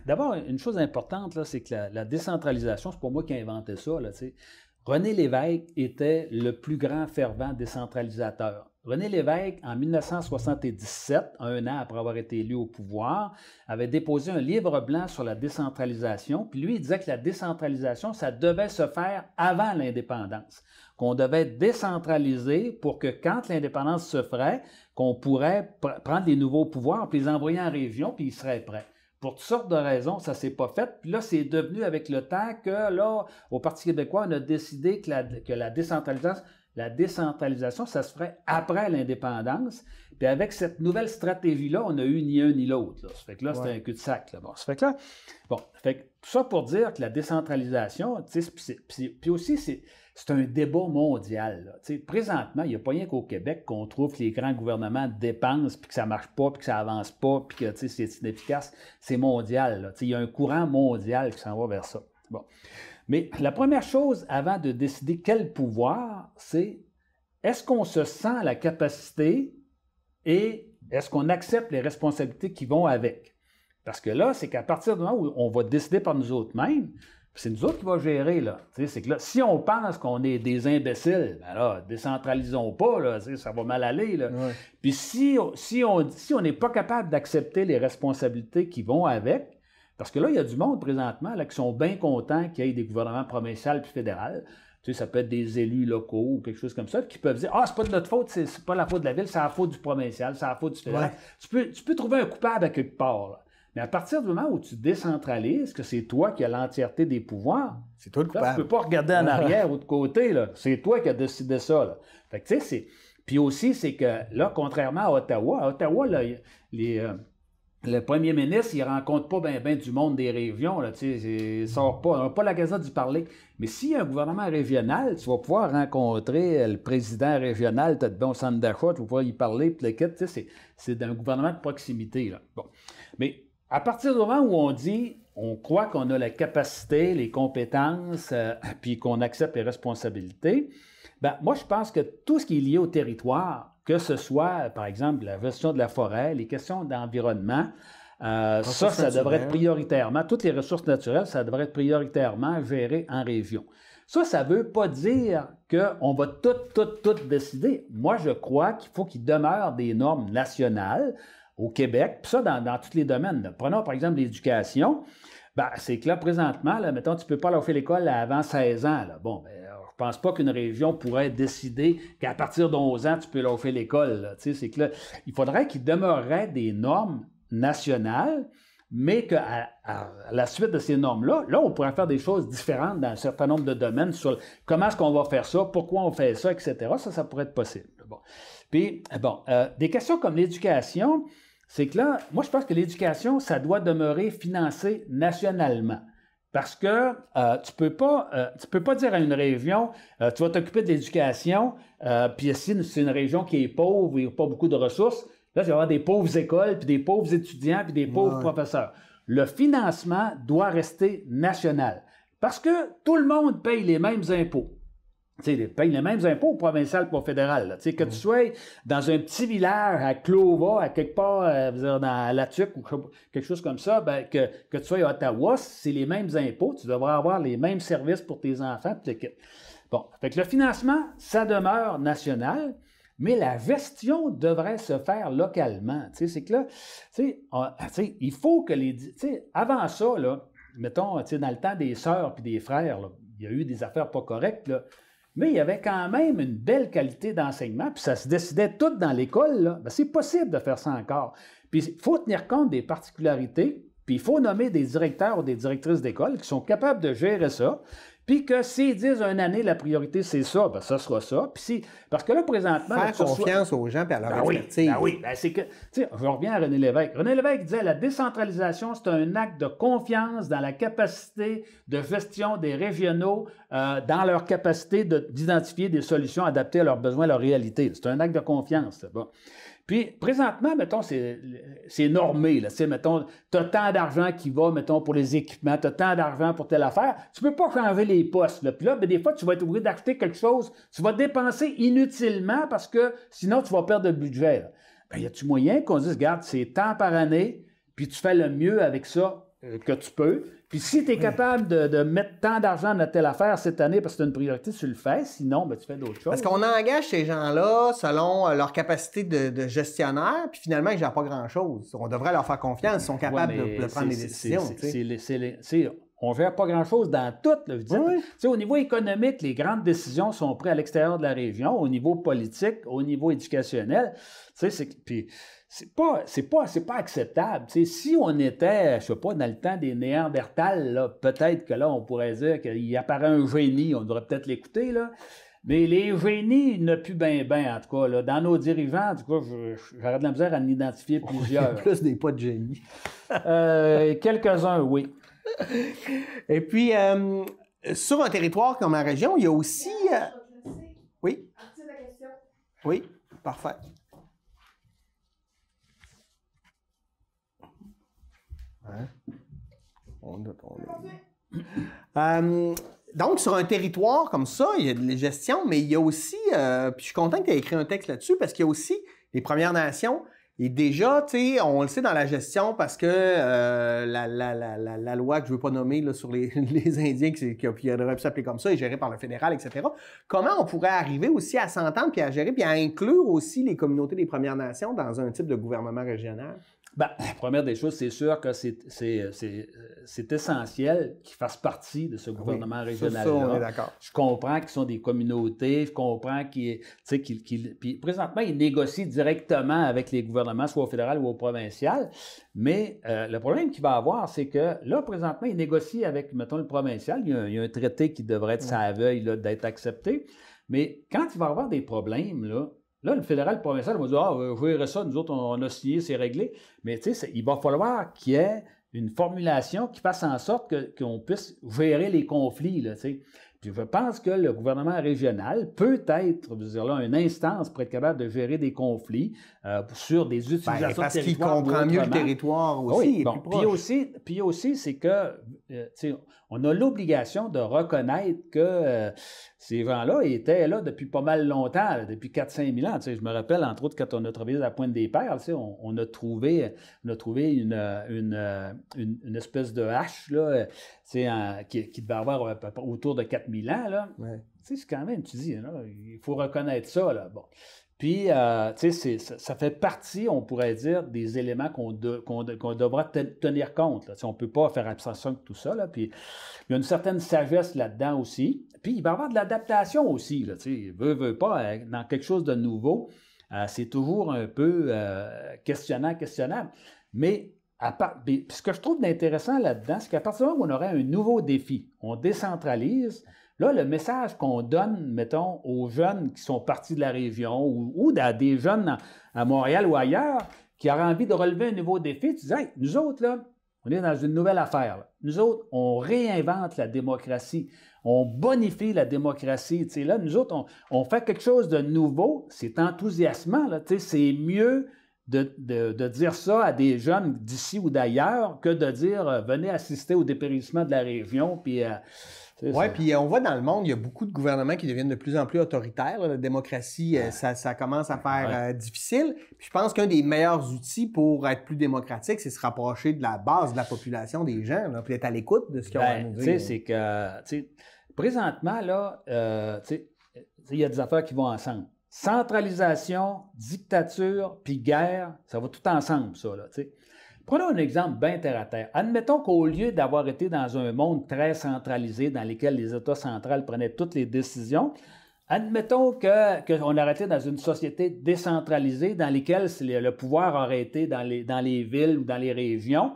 d'abord, une chose importante, là, c'est que la décentralisation, c'est pas moi qui ai inventé ça. Là, René Lévesque était le plus grand fervent décentralisateur. René Lévesque, en 1977, un an après avoir été élu au pouvoir, avait déposé un livre blanc sur la décentralisation. Puis lui, il disait que la décentralisation, ça devait se faire avant l'indépendance. Qu'on devait décentraliser pour que quand l'indépendance se ferait, qu'on pourrait prendre les nouveaux pouvoirs puis les envoyer en région, puis ils seraient prêts. Pour toutes sortes de raisons, ça ne s'est pas fait. Puis là, c'est devenu avec le temps que, là, au Parti québécois, on a décidé que la décentralisation, ça se ferait après l'indépendance. Puis avec cette nouvelle stratégie-là, on n'a eu ni un ni l'autre. Ça fait que là, c'était un cul-de-sac. Là. Bon, ça fait que là, fait que tout ça pour dire que la décentralisation, puis aussi, c'est un débat mondial. Là. Présentement, il n'y a pas rien qu'au Québec qu'on trouve que les grands gouvernements dépensent, puis que ça ne marche pas, puis que ça n'avance pas, puis que c'est inefficace. C'est mondial. Là. Il y a un courant mondial qui s'en va vers ça. Bon. Mais la première chose avant de décider quel pouvoir, c'est est-ce qu'on se sent la capacité et est-ce qu'on accepte les responsabilités qui vont avec? Parce que là, c'est qu'à partir du moment où on va décider par nous autres mêmes, c'est nous autres qui va gérer, là. C'est que là, si on pense qu'on est des imbéciles, ben là, décentralisons pas, là, ça va mal aller, là. Ouais. Puis si on n'est pas capable d'accepter les responsabilités qui vont avec, parce que là, il y a du monde présentement là, qui sont bien contents qu'il y ait des gouvernements provinciaux puis fédéraux. Ça peut être des élus locaux ou quelque chose comme ça, qui peuvent dire « Ah, c'est pas de notre faute, c'est pas la faute de la ville, c'est la faute du provincial, c'est la faute du fédéral. Ouais. » Tu peux trouver un coupable à quelque part, là. Mais à partir du moment où tu décentralises, que c'est toi qui as l'entièreté des pouvoirs, c'est toi le coupable. Là, tu ne peux pas regarder en arrière ou de côté, là. C'est toi qui as décidé ça, là. Fait que, tu sais, c'est... Puis aussi, c'est que là, contrairement à Ottawa, là, le premier ministre, il ne rencontre pas bien du monde des régions. Là, il sort pas, on n'a pas la gazette d'y parler. Mais s'il y a un gouvernement régional, tu vas pouvoir rencontrer le président régional, tu as de bons centres d'achat, tu vas pouvoir y parler, puis le kit, c'est un gouvernement de proximité. Là. Bon. Mais à partir du moment où on dit, on croit qu'on a la capacité, les compétences, puis qu'on accepte les responsabilités, ben, moi, je pense que tout ce qui est lié au territoire, que ce soit, par exemple, la gestion de la forêt, les questions d'environnement, ça devrait être prioritairement, toutes les ressources naturelles, ça devrait être prioritairement géré en région. Ça ne veut pas dire qu'on va tout décider. Moi, je crois qu'il faut qu'il demeure des normes nationales au Québec, puis ça dans tous les domaines. Là. Prenons par exemple l'éducation. Ben, c'est que là, présentement, là, mettons, tu ne peux pas aller faire l'école avant 16 ans. Là. Bon, ben, je ne pense pas qu'une région pourrait décider qu'à partir de 11 ans, tu peux aller faire l'école. C'est que là, il faudrait qu'il demeurerait des normes nationales, mais qu'à la suite de ces normes-là, là, on pourrait faire des choses différentes dans un certain nombre de domaines sur comment est-ce qu'on va faire ça, pourquoi on fait ça, etc. Ça pourrait être possible. Bon. Puis, des questions comme l'éducation, c'est que là, moi, je pense que l'éducation, ça doit demeurer financé nationalement. Parce que tu peux pas dire à une région, tu vas t'occuper de l'éducation, puis si c'est une région qui est pauvre et pas beaucoup de ressources, là, il va y avoir des pauvres écoles, puis des pauvres étudiants, puis des pauvres professeurs. Le financement doit rester national. Parce que tout le monde paye les mêmes impôts. Tu paye les mêmes impôts au provincial et au fédéral. Que tu sois dans un petit village à Clova, à quelque part, à La Tuque ou quelque chose comme ça, ben, que tu sois à Ottawa, c'est les mêmes impôts. Tu devrais avoir les mêmes services pour tes enfants. Bon, fait que le financement, ça demeure national, mais la gestion devrait se faire localement. C'est que là, il faut que avant ça, là, mettons, dans le temps des sœurs et des frères, là, il y a eu des affaires pas correctes, là, mais il y avait quand même une belle qualité d'enseignement, puis ça se décidait tout dans l'école. Ben, c'est possible de faire ça encore. Puis il faut tenir compte des particularités, puis il faut nommer des directeurs ou des directrices d'école qui sont capables de gérer ça, puis que s'ils disent une année, la priorité, c'est ça, ben ça sera ça. Puis parce que là, présentement... Faire confiance aux gens et à leur expertise. Oui, c'est que... Je reviens à René Lévesque. René Lévesque disait, la décentralisation, c'est un acte de confiance dans la capacité de gestion des régionaux, dans leur capacité d'identifier des solutions adaptées à leurs besoins, à leur réalité. C'est un acte de confiance. Bon. Puis, présentement, mettons, c'est normé. Là. Mettons, tu as tant d'argent qui va, mettons, pour les équipements, tu as tant d'argent pour telle affaire. Tu ne peux pas changer les postes. Là. Puis là, ben, des fois, tu vas être obligé d'acheter quelque chose. Tu vas dépenser inutilement parce que sinon, tu vas perdre le budget. Ben, y a-tu moyen qu'on dise, regarde, c'est tant par année, puis tu fais le mieux avec ça que tu peux. Puis si tu es capable de mettre tant d'argent dans telle affaire cette année parce que c'est une priorité, tu le fais. Sinon, ben, tu fais d'autres choses. Parce qu'on engage ces gens-là selon leur capacité de gestionnaire, puis finalement, ils ne gèrent pas grand-chose. On devrait leur faire confiance. Ils sont capables de prendre des décisions. On ne gère pas grand-chose dans tout. Là, au niveau économique, les grandes décisions sont prises à l'extérieur de la région, au niveau politique, au niveau éducationnel. Puis c'est pas acceptable. Si on était, je sais pas, dans le temps des Néandertals, peut-être que là, on pourrait dire qu'il apparaît un génie, on devrait peut-être l'écouter, là. Mais les génies, il n'y en a plus bien, en tout cas. Là. Dans nos dirigeants, en tout cas, j'aurais de la misère à en identifier plusieurs. Plus des pas de génie. Quelques-uns, oui. Et puis, sur un territoire comme la région, il y a aussi... Oui? Oui, parfait. Hein? Donc, sur un territoire comme ça, il y a de la gestion, mais il y a aussi, puis je suis content que tu aies écrit un texte là-dessus, parce qu'il y a aussi les Premières Nations. Et déjà, tu sais, on le sait dans la gestion parce que la loi que je ne veux pas nommer là, sur les Indiens, qui aurait pu s'appeler comme ça, est gérée par le fédéral, etc. Comment on pourrait arriver aussi à s'entendre, puis à gérer, puis à inclure aussi les communautés des Premières Nations dans un type de gouvernement régional? Bien, la première des choses, c'est sûr que c'est essentiel qu'ils fassent partie de ce gouvernement régional-là. Ça, on est d'accord. Je comprends qu'ils sont des communautés, je comprends puis présentement, ils négocient directement avec les gouvernements, soit au fédéral ou au provincial, mais le problème qu'il va avoir, c'est que là, présentement, ils négocient avec, mettons, le provincial. Il y a un traité qui devrait être à la veille d'être accepté, mais quand il va y avoir des problèmes, là, le fédéral et le provincial vont dire « Ah, vous verrez ça, nous autres, on a signé, c'est réglé. » Mais tu sais, il va falloir qu'il y ait une formulation qui fasse en sorte qu'on puisse gérer les conflits, là, tu sais. Puis je pense que le gouvernement régional peut être, une instance pour être capable de gérer des conflits sur des utilisations de territoire. Parce qu'il comprend mieux le territoire aussi. Oui, bon. Puis aussi, c'est que on a l'obligation de reconnaître que ces gens-là étaient là depuis pas mal longtemps, là, depuis 4-5 000 ans. Je me rappelle, entre autres, quand on a travaillé à la Pointe des Pères, on a trouvé une espèce de hache là, qui devait avoir à peu près autour de 4 000 ans. Là. Ouais. C'est quand même, tu dis, là, il faut reconnaître ça. Là. Bon. Puis, ça fait partie, on pourrait dire, des éléments qu'on devra tenir compte. Là. On ne peut pas faire abstraction de tout ça. Là. Puis, il y a une certaine sagesse là-dedans aussi. Puis, il va y avoir de l'adaptation aussi. Là, veut pas, dans quelque chose de nouveau, c'est toujours un peu questionnable. Mais ce que je trouve d'intéressant là-dedans, c'est qu'à partir du moment où on aurait un nouveau défi, on décentralise. Là, le message qu'on donne, mettons, aux jeunes qui sont partis de la région ou à des jeunes à Montréal ou ailleurs qui auraient envie de relever un nouveau défi, tu dis, hey, nous autres, là, on est dans une nouvelle affaire. Là. Nous autres, on réinvente la démocratie, on bonifie la démocratie. Tu sais, là, nous autres, on fait quelque chose de nouveau, c'est enthousiasmant. Là, tu sais, c'est mieux de dire ça à des jeunes d'ici ou d'ailleurs que de dire venez assister au dépérissement de la région, puis... Oui, puis on voit dans le monde, il y a beaucoup de gouvernements qui deviennent de plus en plus autoritaires. Là. La démocratie, ça commence à faire difficile. Puis je pense qu'un des meilleurs outils pour être plus démocratique, c'est se rapprocher de la base de la population, des gens, là, puis être à l'écoute de ce qu'ils ont à nous dire. Tu sais, c'est que, présentement, là, il y a des affaires qui vont ensemble. Centralisation, dictature, puis guerre, ça va tout ensemble, ça, là, tu sais. Prenons un exemple bien terre à terre. Admettons qu'au lieu d'avoir été dans un monde très centralisé dans lequel les États centrales prenaient toutes les décisions, admettons qu'on aurait été dans une société décentralisée dans laquelle le pouvoir aurait été dans les villes ou dans les régions,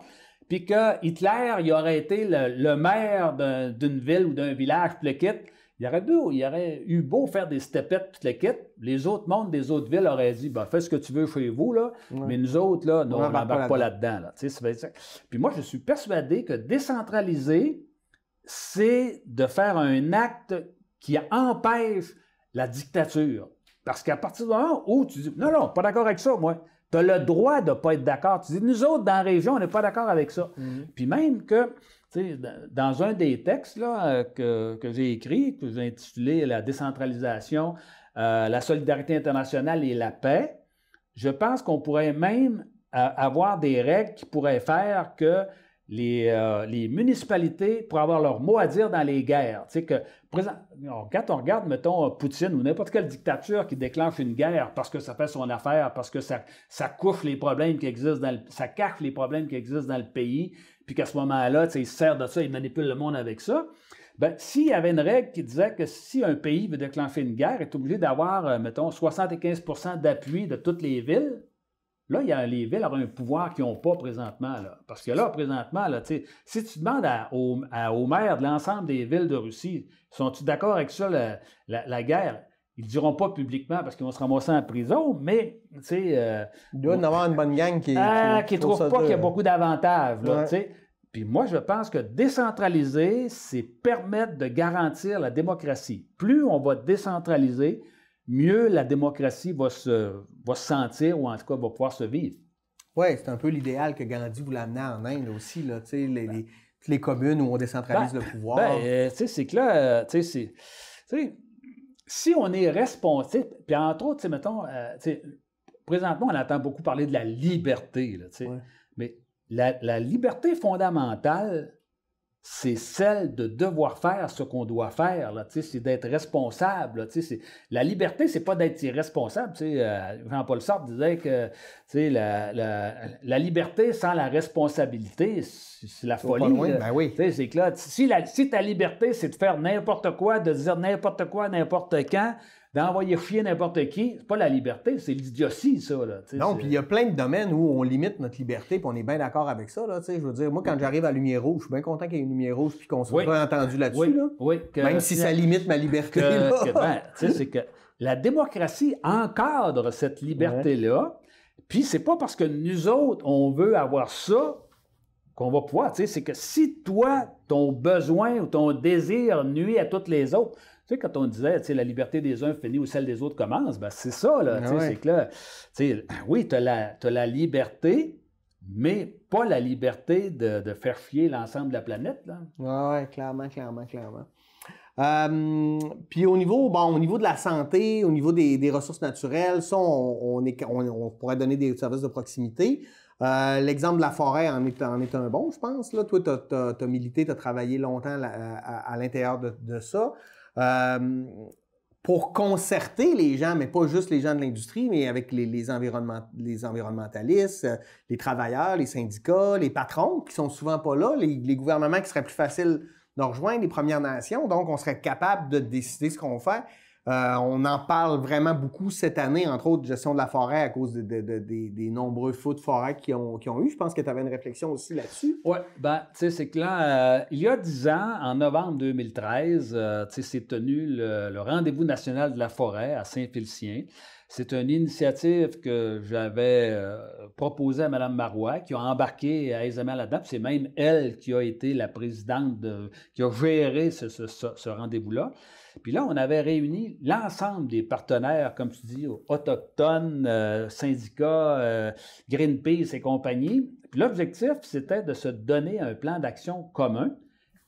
puis que Hitler il aurait été le maire d'une ville ou d'un village, puis le kit. Il aurait eu beau faire des stepettes, tout le kit. Les autres mondes des autres villes auraient dit fais ce que tu veux chez vous, là, mais nous autres, là, on n'embarque pas là-dedans. Là. Puis moi, je suis persuadé que décentraliser, c'est de faire un acte qui empêche la dictature. Parce qu'à partir du moment où tu dis non, pas d'accord avec ça, moi, tu as le droit de ne pas être d'accord. Tu dis nous autres, dans la région, on n'est pas d'accord avec ça. Puis même que. Dans un des textes là, que j'ai écrit, que j'ai intitulé « La décentralisation, la solidarité internationale et la paix », je pense qu'on pourrait même avoir des règles qui pourraient faire que les municipalités pourraient avoir leur mot à dire dans les guerres. Quand on regarde, mettons, Poutine ou n'importe quelle dictature qui déclenche une guerre parce que ça fait son affaire, parce que ça couche les problèmes qui existent, ça cache les problèmes qui existent dans le pays, puis qu'à ce moment-là, il se sert de ça, il manipule le monde avec ça, bien, s'il y avait une règle qui disait que si un pays veut déclencher une guerre, il est obligé d'avoir, mettons, 75% d'appui de toutes les villes, là, les villes auraient un pouvoir qu'ils n'ont pas présentement. Là. Parce que là, présentement, là, si tu demandes aux maires de l'ensemble des villes de Russie, sont-ils d'accord avec ça, la guerre? Ils ne le diront pas publiquement parce qu'ils vont se ramasser en prison, mais, tu sais... il doit y avoir une bonne gang qui ne trouve pas qu'il y a beaucoup d'avantages, là, tu sais. Puis moi, je pense que décentraliser, c'est permettre de garantir la démocratie. Plus on va décentraliser, mieux la démocratie va se sentir, ou en tout cas va pouvoir se vivre. Oui, c'est un peu l'idéal que Gandhi voulait amener en Inde aussi, là, tu sais, les communes où on décentralise le pouvoir. Tu sais, c'est que là, tu sais, si on est responsable, puis entre autres, mettons, présentement, on entend beaucoup parler de la liberté, là, mais la liberté fondamentale, c'est celle de devoir faire ce qu'on doit faire, là, c'est d'être responsable. Là, la liberté, c'est pas d'être irresponsable. Jean-Paul Sartre disait que la liberté sans la responsabilité, c'est la folie. Ben oui. C'est que là, si ta liberté, c'est de faire n'importe quoi, de dire n'importe quoi, n'importe quand, d'envoyer chier n'importe qui, c'est pas la liberté, c'est l'idiotie, ça. Là, non, puis il y a plein de domaines où on limite notre liberté, puis on est bien d'accord avec ça. Là, je veux dire, moi, quand j'arrive à la lumière rouge, je suis bien content qu'il y ait une lumière rouge puis qu'on soit pas entendu là-dessus. Oui, là. Même si ça limite ma liberté. C'est que la démocratie encadre cette liberté-là, puis c'est pas parce que nous autres, on veut avoir ça qu'on va pouvoir. C'est que si toi, ton besoin ou ton désir nuit à toutes les autres, tu sais, quand on disait, la liberté des uns finit où celle des autres commence, ben c'est ça, là. C'est que là, oui, tu as la liberté, mais pas la liberté de faire chier l'ensemble de la planète. Oui, clairement. Puis au niveau de la santé, au niveau des ressources naturelles, ça, on pourrait donner des services de proximité. L'exemple de la forêt en est un bon, je pense. Là. Toi, tu as milité, tu as travaillé longtemps à l'intérieur de ça. Pour concerter les gens, mais pas juste les gens de l'industrie, mais avec les environnementalistes, les travailleurs, les syndicats, les patrons qui sont souvent pas là, les gouvernements qui seraient plus faciles de rejoindre, les Premières Nations. Donc, on serait capable de décider ce qu'on fait. On en parle vraiment beaucoup cette année, entre autres, gestion de la forêt à cause des nombreux feux de forêt qui ont eu. Je pense que tu avais une réflexion aussi là-dessus. Oui, ben, tu sais, c'est que là, il y a 10 ans, en novembre 2013, tu sais, s'est tenu le Rendez-vous national de la forêt à Saint-Félicien. C'est une initiative que j'avais proposée à Mme Marois, qui a embarqué aisément là-dedans. C'est même elle qui a été la présidente, qui a géré ce rendez-vous-là. Puis là, on avait réuni l'ensemble des partenaires, comme tu dis, autochtones, syndicats, Greenpeace et compagnie. Puis l'objectif, c'était de se donner un plan d'action commun,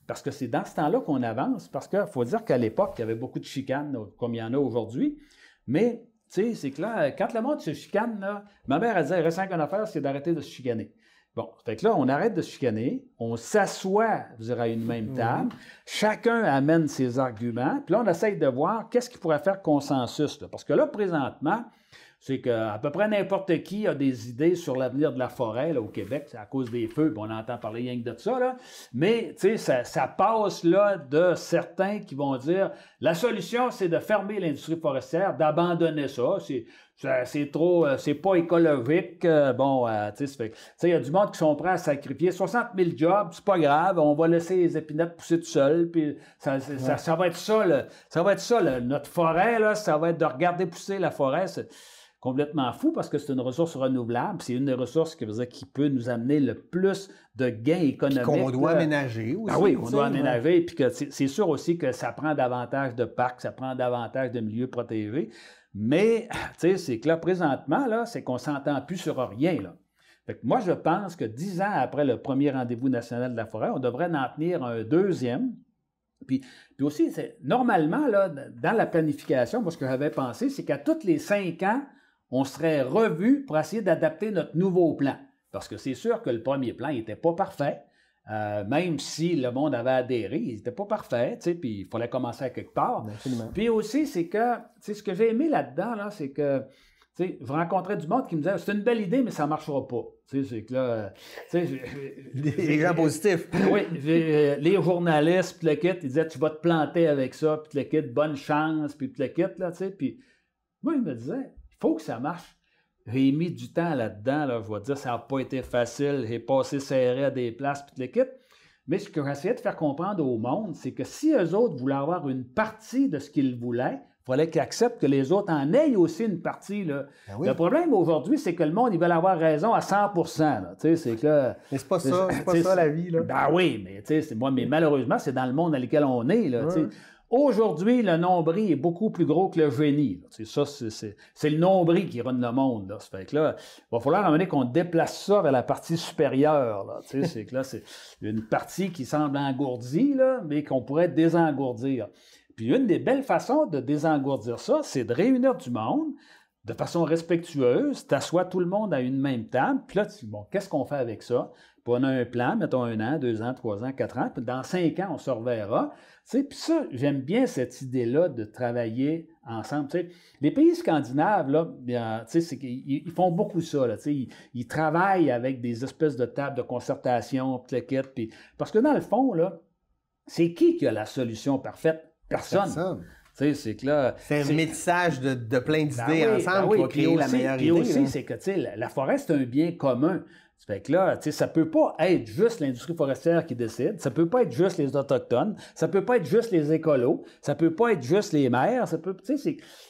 parce que c'est dans ce temps-là qu'on avance, parce qu'il faut dire qu'à l'époque, il y avait beaucoup de chicanes, comme il y en a aujourd'hui, mais tu sais, c'est que là, quand le monde se chicane, là, ma mère, elle disait, il reste qu'une affaire, c'est d'arrêter de se chicaner. Bon, fait que là, on arrête de se chicaner, on s'assoit, je dirais, à une même table, chacun amène ses arguments, puis là, on essaye de voir qu'est-ce qui pourrait faire consensus, là. Parce que là, présentement, c'est qu'à peu près n'importe qui a des idées sur l'avenir de la forêt là, au Québec. C'est à cause des feux, puis on entend parler rien que de ça. Là. Mais ça passe là de certains qui vont dire la solution, c'est de fermer l'industrie forestière, d'abandonner ça. C'est trop, c'est pas écologique. Il y a du monde qui sont prêts à sacrifier 60 000 jobs, c'est pas grave, on va laisser les épinettes pousser tout seul. Puis ça va être ça, ça va être ça, notre forêt, là, ça va être de regarder pousser la forêt. C'est complètement fou parce que c'est une ressource renouvelable. C'est une des ressources qui peut nous amener le plus de gains économiques. Qu'on doit aménager aussi. Ah oui, qu'on doit aménager. Puis que c'est sûr aussi que ça prend davantage de parcs, ça prend davantage de milieux protégés. Mais, c'est que là, présentement, là, c'est qu'on ne s'entend plus sur rien. Là. Fait que moi, je pense que 10 ans après le premier rendez-vous national de la forêt, on devrait en tenir un deuxième. Puis aussi, normalement, là, dans la planification, moi, ce que j'avais pensé, c'est qu'à tous les 5 ans, on serait revu pour essayer d'adapter notre nouveau plan. Parce que c'est sûr que le premier plan n'était pas parfait. Même si le monde avait adhéré, il n'était pas parfait, puis il fallait commencer à quelque part. Absolument. Puis aussi, c'est que, ce que j'ai aimé là-dedans, là, c'est que, je rencontrais du monde qui me disait, c'est une belle idée, mais ça ne marchera pas. C'est que là, les gens positifs. Oui, les journalistes, puis le kit, ils disaient, tu vas te planter avec ça, puis le kit, bonne chance, puis le kit, là, puis moi, il me disait, il faut que ça marche. J'ai mis du temps là-dedans, là, je vais te dire, ça n'a pas été facile, j'ai passé serré à des places, puis le kit. Mais ce que j'essayais de faire comprendre au monde, c'est que si eux autres voulaient avoir une partie de ce qu'ils voulaient, il fallait qu'ils acceptent que les autres en aient aussi une partie. Là. Ben oui. Le problème aujourd'hui, c'est que le monde, ils veulent avoir raison à 100 là. C'est que là, mais c'est pas ça, la vie. Là. Ben oui, mais malheureusement, c'est dans le monde dans lequel on est. Là, aujourd'hui, le nombril est beaucoup plus gros que le génie. Ça, c'est le nombril qui run le monde. Là. Ça fait que là, il va falloir à un moment donné qu'on déplace ça vers la partie supérieure. Là. C'est que là, c'est une partie qui semble engourdie, là, mais qu'on pourrait désengourdir. Puis une des belles façons de désengourdir ça, c'est de réunir du monde de façon respectueuse, t'assois tout le monde à une même table, puis là, tu dis, bon, qu'est-ce qu'on fait avec ça? Puis on a un plan, mettons 1 an, 2 ans, 3 ans, 4 ans, puis dans 5 ans, on se reverra. Puis ça, j'aime bien cette idée-là de travailler ensemble. T'sais. Les pays scandinaves, là, ils font beaucoup ça. Là, ils travaillent avec des espèces de tables de concertation, puis parce que dans le fond, là, c'est qui a la solution parfaite? Personne. C'est que là, c'est un métissage de plein d'idées ensemble qui va créer la meilleure idée. Puis aussi, c'est que la forêt, c'est un bien commun. Ça fait que là, ça ne peut pas être juste l'industrie forestière qui décide, ça ne peut pas être juste les Autochtones, ça ne peut pas être juste les écolos, ça ne peut pas être juste les maires,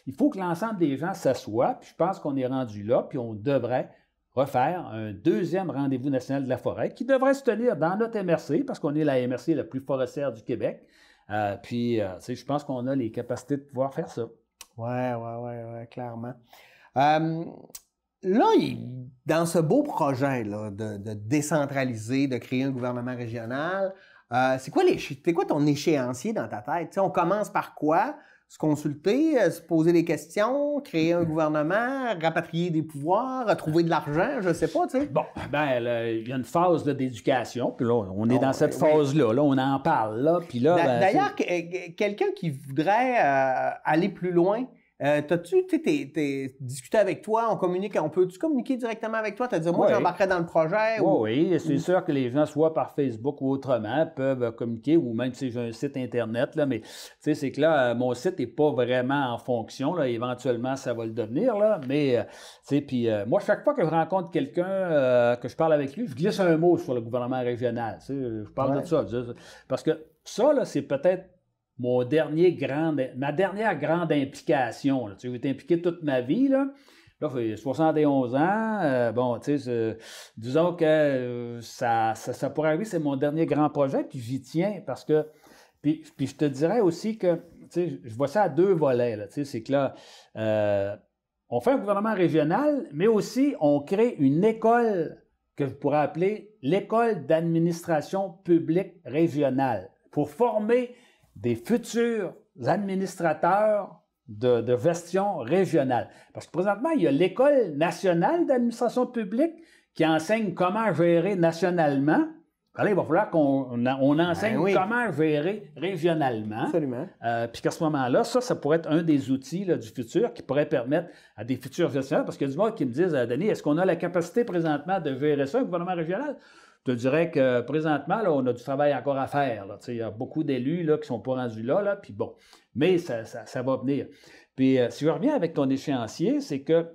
il faut que l'ensemble des gens s'assoient, puis je pense qu'on est rendu là, puis on devrait refaire un deuxième rendez-vous national de la forêt qui devrait se tenir dans notre MRC, parce qu'on est la MRC la plus forestière du Québec. Je pense qu'on a les capacités de pouvoir faire ça. Oui, clairement. Là, Dans ce beau projet là, de décentraliser, de créer un gouvernement régional, c'est quoi ton échéancier dans ta tête? T'sais, on commence par quoi? Se consulter, se poser des questions, créer un gouvernement, rapatrier des pouvoirs, trouver de l'argent, je sais pas, tu sais. Bon, il y a une phase d'éducation, puis là, on est dans cette phase-là, là, on en parle, là, puis là... D'ailleurs, quelqu'un qui voudrait aller plus loin, t'as-tu discuté avec toi, on peut-tu communiquer directement avec toi, te dire, moi, j'embarquerais dans le projet? Oui, c'est sûr que les gens, soit par Facebook ou autrement, peuvent communiquer, ou même si j'ai un site Internet, là, mais c'est que là, mon site n'est pas vraiment en fonction, là, éventuellement, ça va le devenir, là, mais, puis moi, chaque fois que je rencontre quelqu'un, que je parle avec lui, je glisse un mot sur le gouvernement régional, je parle de ça, parce que ça, là, c'est peut-être ma dernière grande implication. Là. J'ai été impliqué toute ma vie. Là, j'ai 71 ans. Disons que ça pourrait arriver, c'est mon dernier grand projet, puis j'y tiens parce que... Puis je te dirais aussi que, je vois ça à deux volets. Là, c'est que là, on fait un gouvernement régional, mais aussi on crée une école que je pourrais appeler l'école d'administration publique régionale pour former des futurs administrateurs de gestion régionale. Parce que présentement, il y a l'École nationale d'administration publique qui enseigne comment gérer nationalement. Alors, il va falloir qu'on enseigne comment gérer régionalement. Absolument. Puis qu'à ce moment-là, ça pourrait être un des outils là, du futur qui pourrait permettre à des futurs gestionnaires, parce qu'il y a du monde qui me disent, Denis, est-ce qu'on a la capacité présentement de gérer ça, un gouvernement régional? Je te dirais que présentement, là, on a du travail encore à faire. Il y a beaucoup d'élus là, qui ne sont pas rendus là, puis bon. Mais ça va venir. Puis si je reviens avec ton échéancier, c'est que,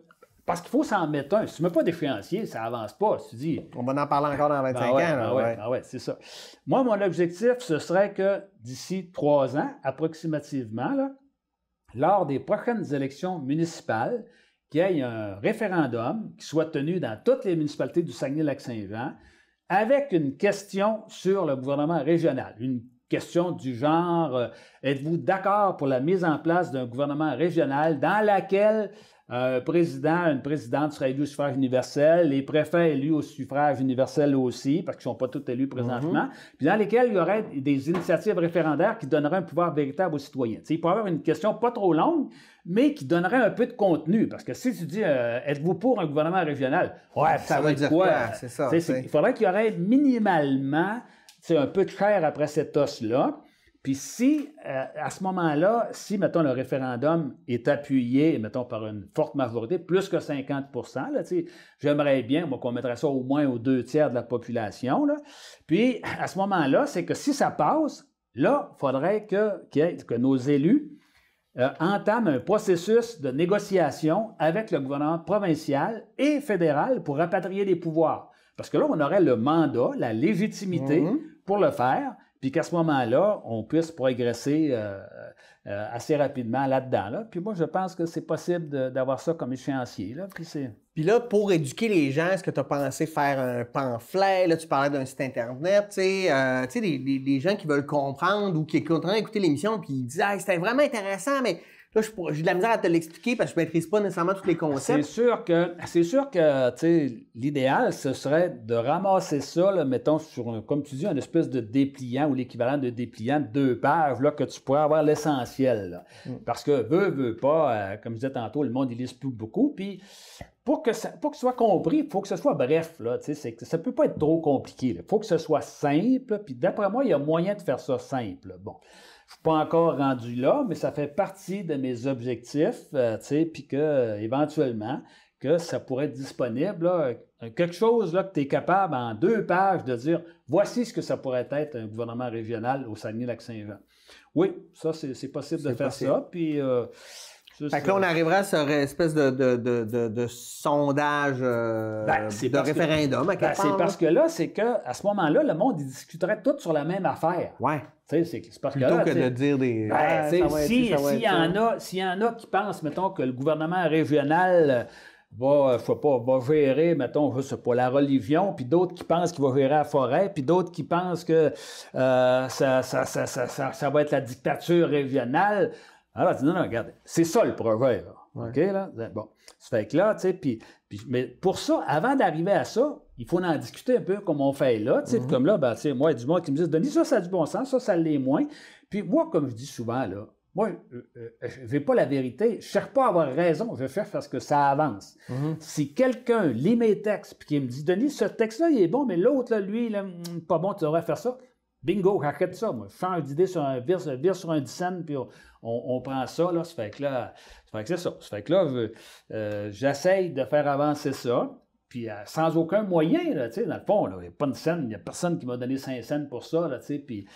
parce qu'il faut s'en mettre un. Si tu ne mets pas d'échéancier, ça n'avance pas. Si tu dis, on va en parler encore dans 25 ans. Oui, c'est ça. Moi, mon objectif, ce serait que d'ici 3 ans, approximativement, là, lors des prochaines élections municipales, qu'il y ait un référendum qui soit tenu dans toutes les municipalités du Saguenay-Lac-Saint-Jean, avec une question sur le gouvernement régional. Une question du genre, êtes-vous d'accord pour la mise en place d'un gouvernement régional dans laquelle un président, une présidente sera élu au suffrage universel, les préfets élus au suffrage universel aussi, parce qu'ils ne sont pas tous élus présentement, puis dans lesquels il y aurait des initiatives référendaires qui donneraient un pouvoir véritable aux citoyens. Il peut y avoir une question pas trop longue, mais qui donnerait un peu de contenu. Parce que si tu dis, êtes-vous pour un gouvernement régional? Ouais, ça veut dire quoi? C'est ça. Il faudrait qu'il y aurait minimalement un peu de chair après cet os-là. Puis si, à ce moment-là, si, mettons, le référendum est appuyé, mettons, par une forte majorité, plus que 50 là, j'aimerais bien, moi, qu'on mettrait ça au moins aux 2/3 de la population. Là. Puis, à ce moment-là, c'est que si ça passe, là, il faudrait que nos élus entament un processus de négociation avec le gouvernement provincial et fédéral pour rapatrier les pouvoirs. Parce que là, on aurait le mandat, la légitimité pour le faire, puis qu'à ce moment-là, on puisse progresser assez rapidement là-dedans. Là. Puis moi, je pense que c'est possible d'avoir ça comme échéancier. Là. Puis là, pour éduquer les gens, est-ce que tu as pensé faire un pamphlet? Là, tu parlais d'un site Internet, tu sais, les gens qui veulent comprendre ou qui sont en train d'écouter l'émission puis ils disent « c'était vraiment intéressant, mais... » Là, j'ai de la misère à te l'expliquer parce que je ne maîtrise pas nécessairement tous les concepts. C'est sûr que l'idéal, ce serait de ramasser ça, là, mettons, sur, comme tu dis, une espèce de dépliant ou l'équivalent de dépliant de 2 pages, là, que tu pourrais avoir l'essentiel. Parce que, veut pas, comme je disais tantôt, le monde, il lise plus beaucoup. Puis, pour que ce soit compris, il faut que ce soit bref. Là, ça ne peut pas être trop compliqué. Il faut que ce soit simple. Puis, d'après moi, il y a moyen de faire ça simple. Bon. Je ne suis pas encore rendu là, mais ça fait partie de mes objectifs, puis éventuellement, que ça pourrait être disponible, là, quelque chose là, que tu es capable en 2 pages de dire voici ce que ça pourrait être un gouvernement régional au Saguenay-Lac-Saint-Jean. Oui, ça, c'est possible de faire ça. Puis, fait que là, on arrivera à cette espèce de sondage, de référendum. C'est parce que là, c'est qu'à ce moment-là, le monde il discuterait tout sur la même affaire. Ouais. C'est parce plutôt que, là, que de dire des... S'il y en a qui pensent, mettons, que le gouvernement régional va gérer, mettons, je sais pas, la religion, puis d'autres qui pensent qu'il va gérer la forêt, puis d'autres qui pensent que ça va être la dictature régionale. Alors, non, regarde, c'est ça le projet. Là. Ouais. OK, là? Bon. Ça fait que là, tu sais, mais pour ça, avant d'arriver à ça, il faut en discuter un peu comme on fait là. Tu sais, Comme là, ben, tu sais, moi, il y a du monde qui me dit, Denis, ça a du bon sens, ça l'est moins. Puis moi, comme je dis souvent, là, moi, je ne veux pas la vérité. Je ne cherche pas à avoir raison. Je cherche parce que ça avance. Si quelqu'un lit mes textes et qui me dit, Denis, ce texte-là, il est bon, mais l'autre, là, lui, là, pas bon, tu devrais faire ça. Bingo, j'arrête ça. Moi, je change d'idée sur un vire sur un 10 cents, puis on prend ça. Là, ça fait que c'est ça. Ça fait que là, j'essaye de faire avancer ça. Puis sans aucun moyen, là, dans le fond, il n'y a pas une scène, il n'y a personne qui m'a donné 5 cents pour ça. Là, puis,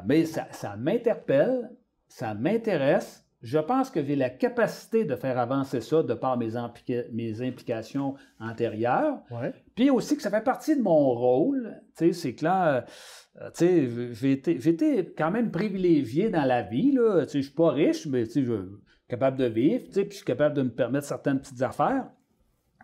mais ça m'interpelle. Ça m'intéresse. Je pense que j'ai la capacité de faire avancer ça de par mes implications antérieures. Ouais. Puis aussi que ça fait partie de mon rôle. C'est que là, j'ai été quand même privilégié dans la vie. Je ne suis pas riche, mais je suis capable de vivre. Puis je suis capable de me permettre certaines petites affaires.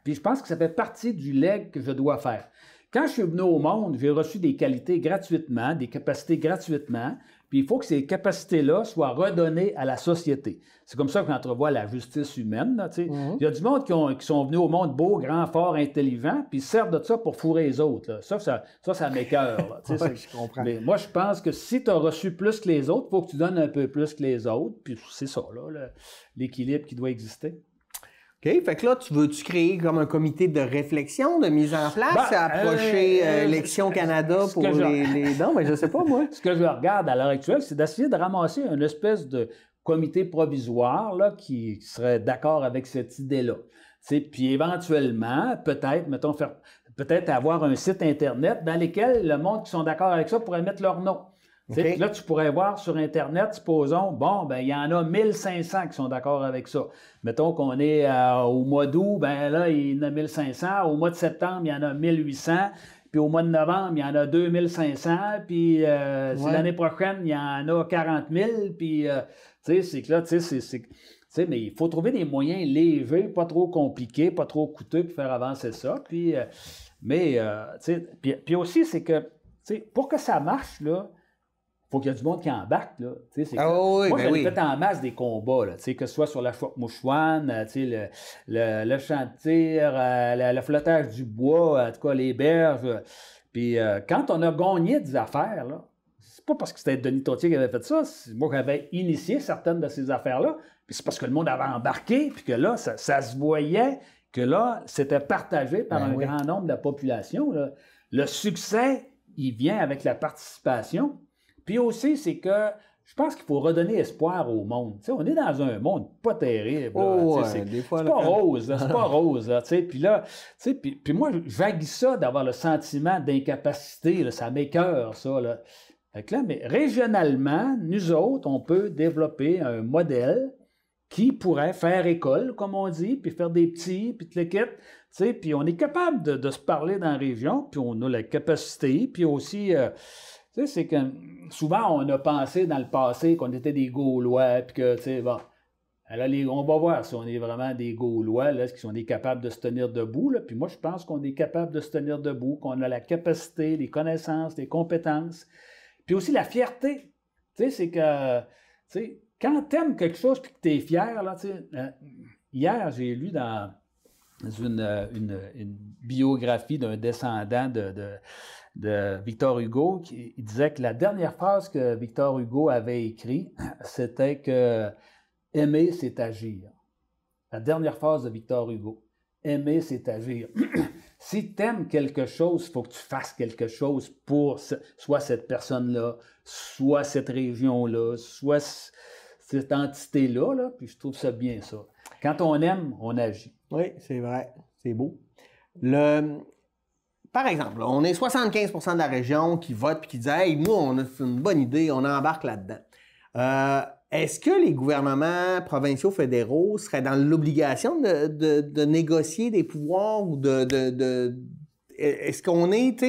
Puis je pense que ça fait partie du legs que je dois faire. Quand je suis venu au monde, j'ai reçu des qualités gratuitement, des capacités gratuitement. Puis il faut que ces capacités-là soient redonnées à la société. C'est comme ça qu'on entrevoit la justice humaine. Là, Il y a du monde qui sont venus au monde beaux, grands, forts, intelligents, puis ils servent de ça pour fourrer les autres. Là. Ça m'écoeure. Je comprends. Mais moi, je pense que si tu as reçu plus que les autres, il faut que tu donnes un peu plus que les autres. Puis c'est ça, là, l'équilibre qui doit exister. OK. Fait que là, tu veux-tu créer comme un comité de réflexion, de mise en place, approcher Élections Canada pour les... Non, mais je sais pas, moi. Ce que je regarde à l'heure actuelle, c'est d'essayer de ramasser une espèce de comité provisoire là, qui serait d'accord avec cette idée-là. Puis éventuellement, peut-être avoir un site Internet dans lequel le monde qui sont d'accord avec ça pourrait mettre leur nom. Okay. Là, tu pourrais voir sur Internet, supposons, il y en a 1500 qui sont d'accord avec ça. Mettons qu'on est au mois d'août, là, il y en a 1500. Au mois de septembre, il y en a 1800. Puis au mois de novembre, il y en a 2500. Puis l'année prochaine, il y en a 40 000. Puis, c'est que là, mais il faut trouver des moyens légers, pas trop compliqués, pas trop coûteux pour faire avancer ça. Puis, puis aussi, c'est que, pour que ça marche, là, il faut qu'il y ait du monde qui embarque. Là. Moi, j'en ai fait en masse des combats, là, que ce soit sur la Chouette-Mouchouane, le champ de tir, le flottage du bois, en tout cas les berges. Puis quand on a gagné des affaires, là, c'est pas parce que c'était Denis Trottier qui avait fait ça, c'est moi qui avais initié certaines de ces affaires-là, puis c'est parce que le monde avait embarqué, puis que là, ça se voyait que là, c'était partagé par un grand nombre de la population. Là. Le succès, il vient avec la participation. Puis aussi, c'est que je pense qu'il faut redonner espoir au monde. On est dans un monde pas terrible. Des fois, c'est pas rose. C'est pas rose. Puis là, puis moi, j'haïs ça d'avoir le sentiment d'incapacité. Là, ça m'écoeure, ça. Là. Fait que là, mais régionalement, nous autres, on peut développer un modèle qui pourrait faire école, comme on dit, puis faire des petits, puis toute l'équipe. Puis on est capable de se parler dans la région, puis on a la capacité, puis aussi... c'est que souvent, on a pensé dans le passé qu'on était des Gaulois, puis que, alors on va voir si on est vraiment des Gaulois, là, si on est capable de se tenir debout, là. Puis moi, je pense qu'on est capable de se tenir debout, qu'on a la capacité, les connaissances, les compétences, puis aussi la fierté. C'est que, quand t'aimes quelque chose puis que t'es fier, là, hier, j'ai lu dans une biographie d'un descendant de Victor Hugo, il disait que la dernière phrase que Victor Hugo avait écrite, c'était que « aimer, c'est agir ». La dernière phrase de Victor Hugo. « Aimer, c'est agir ». Si tu aimes quelque chose, il faut que tu fasses quelque chose pour soit cette personne-là, soit cette région-là, soit cette entité-là, là, puis je trouve ça bien, ça. Quand on aime, on agit. Oui, c'est vrai. C'est beau. Par exemple, là, on est 75% de la région qui vote et qui dit « Hey, nous, on a une bonne idée, on embarque là-dedans. » Est-ce que les gouvernements provinciaux fédéraux seraient dans l'obligation de négocier des pouvoirs ou est-ce qu'on est,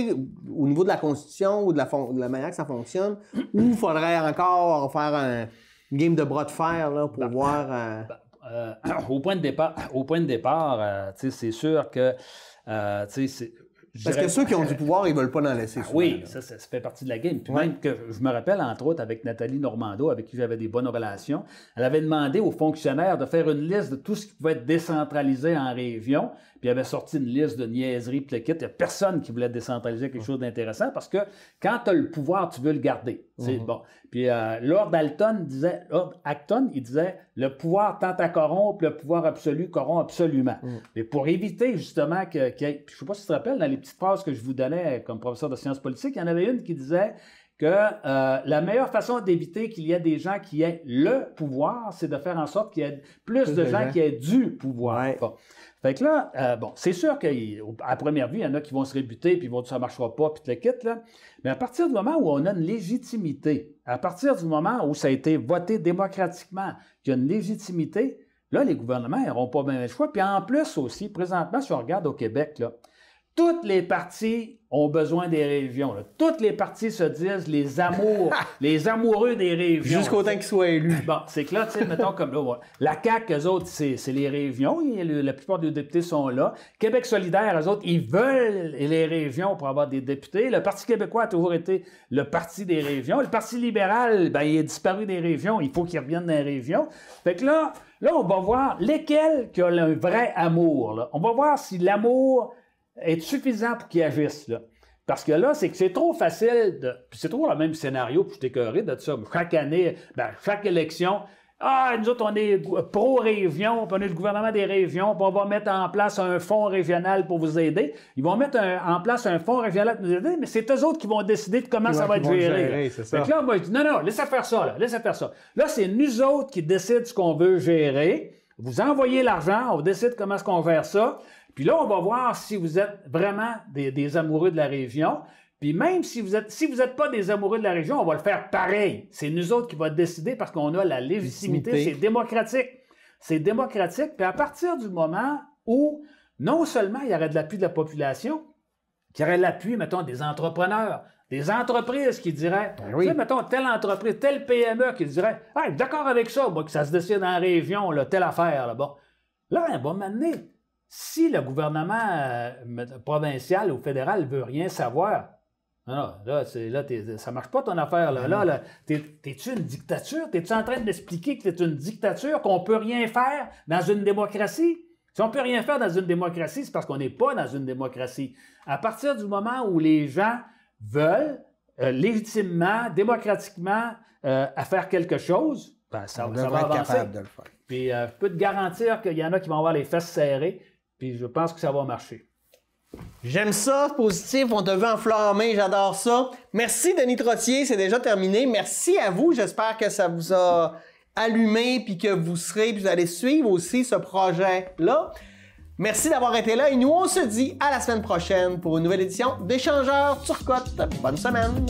au niveau de la Constitution ou de la manière que ça fonctionne, ou il faudrait encore faire une game de bras de fer là, pour voir... Au point de départ, c'est sûr que Parce que ceux qui ont du pouvoir, ils veulent pas en laisser souvent. Oui, ça fait partie de la game. Puis même que je me rappelle, entre autres, avec Nathalie Normando, avec qui j'avais des bonnes relations, elle avait demandé aux fonctionnaires de faire une liste de tout ce qui pouvait être décentralisé en région, puis elle avait sorti une liste de niaiseries, puis le kit. Il n'y a personne qui voulait décentraliser quelque chose d'intéressant parce que quand tu as le pouvoir, tu veux le garder. C'est bon. Puis Lord Acton, il disait « Le pouvoir tend à corrompre, le pouvoir absolu corrompt absolument. Mais pour éviter justement qu'il y ait... Puis je ne sais pas si tu te rappelles, dans les petites phrases que je vous donnais comme professeur de sciences politiques, il y en avait une qui disait que la meilleure façon d'éviter qu'il y ait des gens qui aient le pouvoir, c'est de faire en sorte qu'il y ait plus de gens qui aient du pouvoir. Ouais. Bon. Fait que là, bon, c'est sûr qu'à première vue, il y en a qui vont se rébuter, puis ils vont dire ça ne marchera pas, puis tu le quittes, là. Mais à partir du moment où on a une légitimité, à partir du moment où ça a été voté démocratiquement, qu'il y a une légitimité, là, les gouvernements n'auront pas bien le choix. Puis en plus aussi, présentement, si on regarde au Québec, là, toutes les partis ont besoin des régions. Là. Toutes les partis se disent les amoureux des régions. Jusqu'au temps qu'ils soient élus. Bon, c'est que là, tu sais, mettons comme là, la CAQ, eux autres, c'est les régions. La plupart des députés sont là. Québec solidaire, eux autres, ils veulent les régions pour avoir des députés. Le Parti québécois a toujours été le parti des régions. Le Parti libéral, ben, il est disparu des régions. Il faut qu'il revienne dans les régions. Fait que là, on va voir lesquels qui ont un vrai amour. Là. On va voir si l'amour est suffisant pour qu'ils agissent, là. Parce que là, c'est que c'est trop facile de... Puis c'est toujours le même scénario, puis je suis écœuré de ça. Chaque année, chaque élection, nous autres, on est pro-région, puis on est le gouvernement des régions, puis on va mettre en place un fonds régional pour vous aider. Ils vont mettre en place un fonds régional pour nous aider, mais c'est eux autres qui vont décider de comment ça va être géré. Fait que là, on va dire, non, laissez faire ça, là, laissez faire ça. Là, c'est nous autres qui décident ce qu'on veut gérer. Vous envoyez l'argent, on décide comment est-ce qu'on gère ça. Puis là, on va voir si vous êtes vraiment des amoureux de la région. Puis même si vous n'êtes pas des amoureux de la région, on va le faire pareil. C'est nous autres qui va décider parce qu'on a la légitimité. C'est démocratique. C'est démocratique. Puis à partir du moment où non seulement il y aurait de l'appui de la population, qu'il y aurait de l'appui, mettons, des entrepreneurs, des entreprises qui diraient, tu sais, mettons, telle entreprise, telle PME qui dirait, « Hey, d'accord avec ça, moi, que ça se décide en région, là, telle affaire. » Là, bon. Là, on va m'amener. Si le gouvernement provincial ou fédéral ne veut rien savoir, non, là, ça ne marche pas ton affaire. Là, t'es-tu une dictature? T'es-tu en train d'expliquer que t'es une dictature, qu'on ne peut rien faire dans une démocratie? Si on ne peut rien faire dans une démocratie, c'est parce qu'on n'est pas dans une démocratie. À partir du moment où les gens veulent légitimement, démocratiquement, à faire quelque chose, ben, ça va avancer. De le faire. Puis je peux te garantir qu'il y en a qui vont avoir les fesses serrées. Puis je pense que ça va marcher. J'aime ça, positif, on te veut enflammer, j'adore ça. Merci Denis Trottier, c'est déjà terminé. Merci à vous, j'espère que ça vous a allumé puis que vous allez suivre aussi ce projet-là. Merci d'avoir été là et nous on se dit à la semaine prochaine pour une nouvelle édition d'Échangeurs Turcotte. Bonne semaine!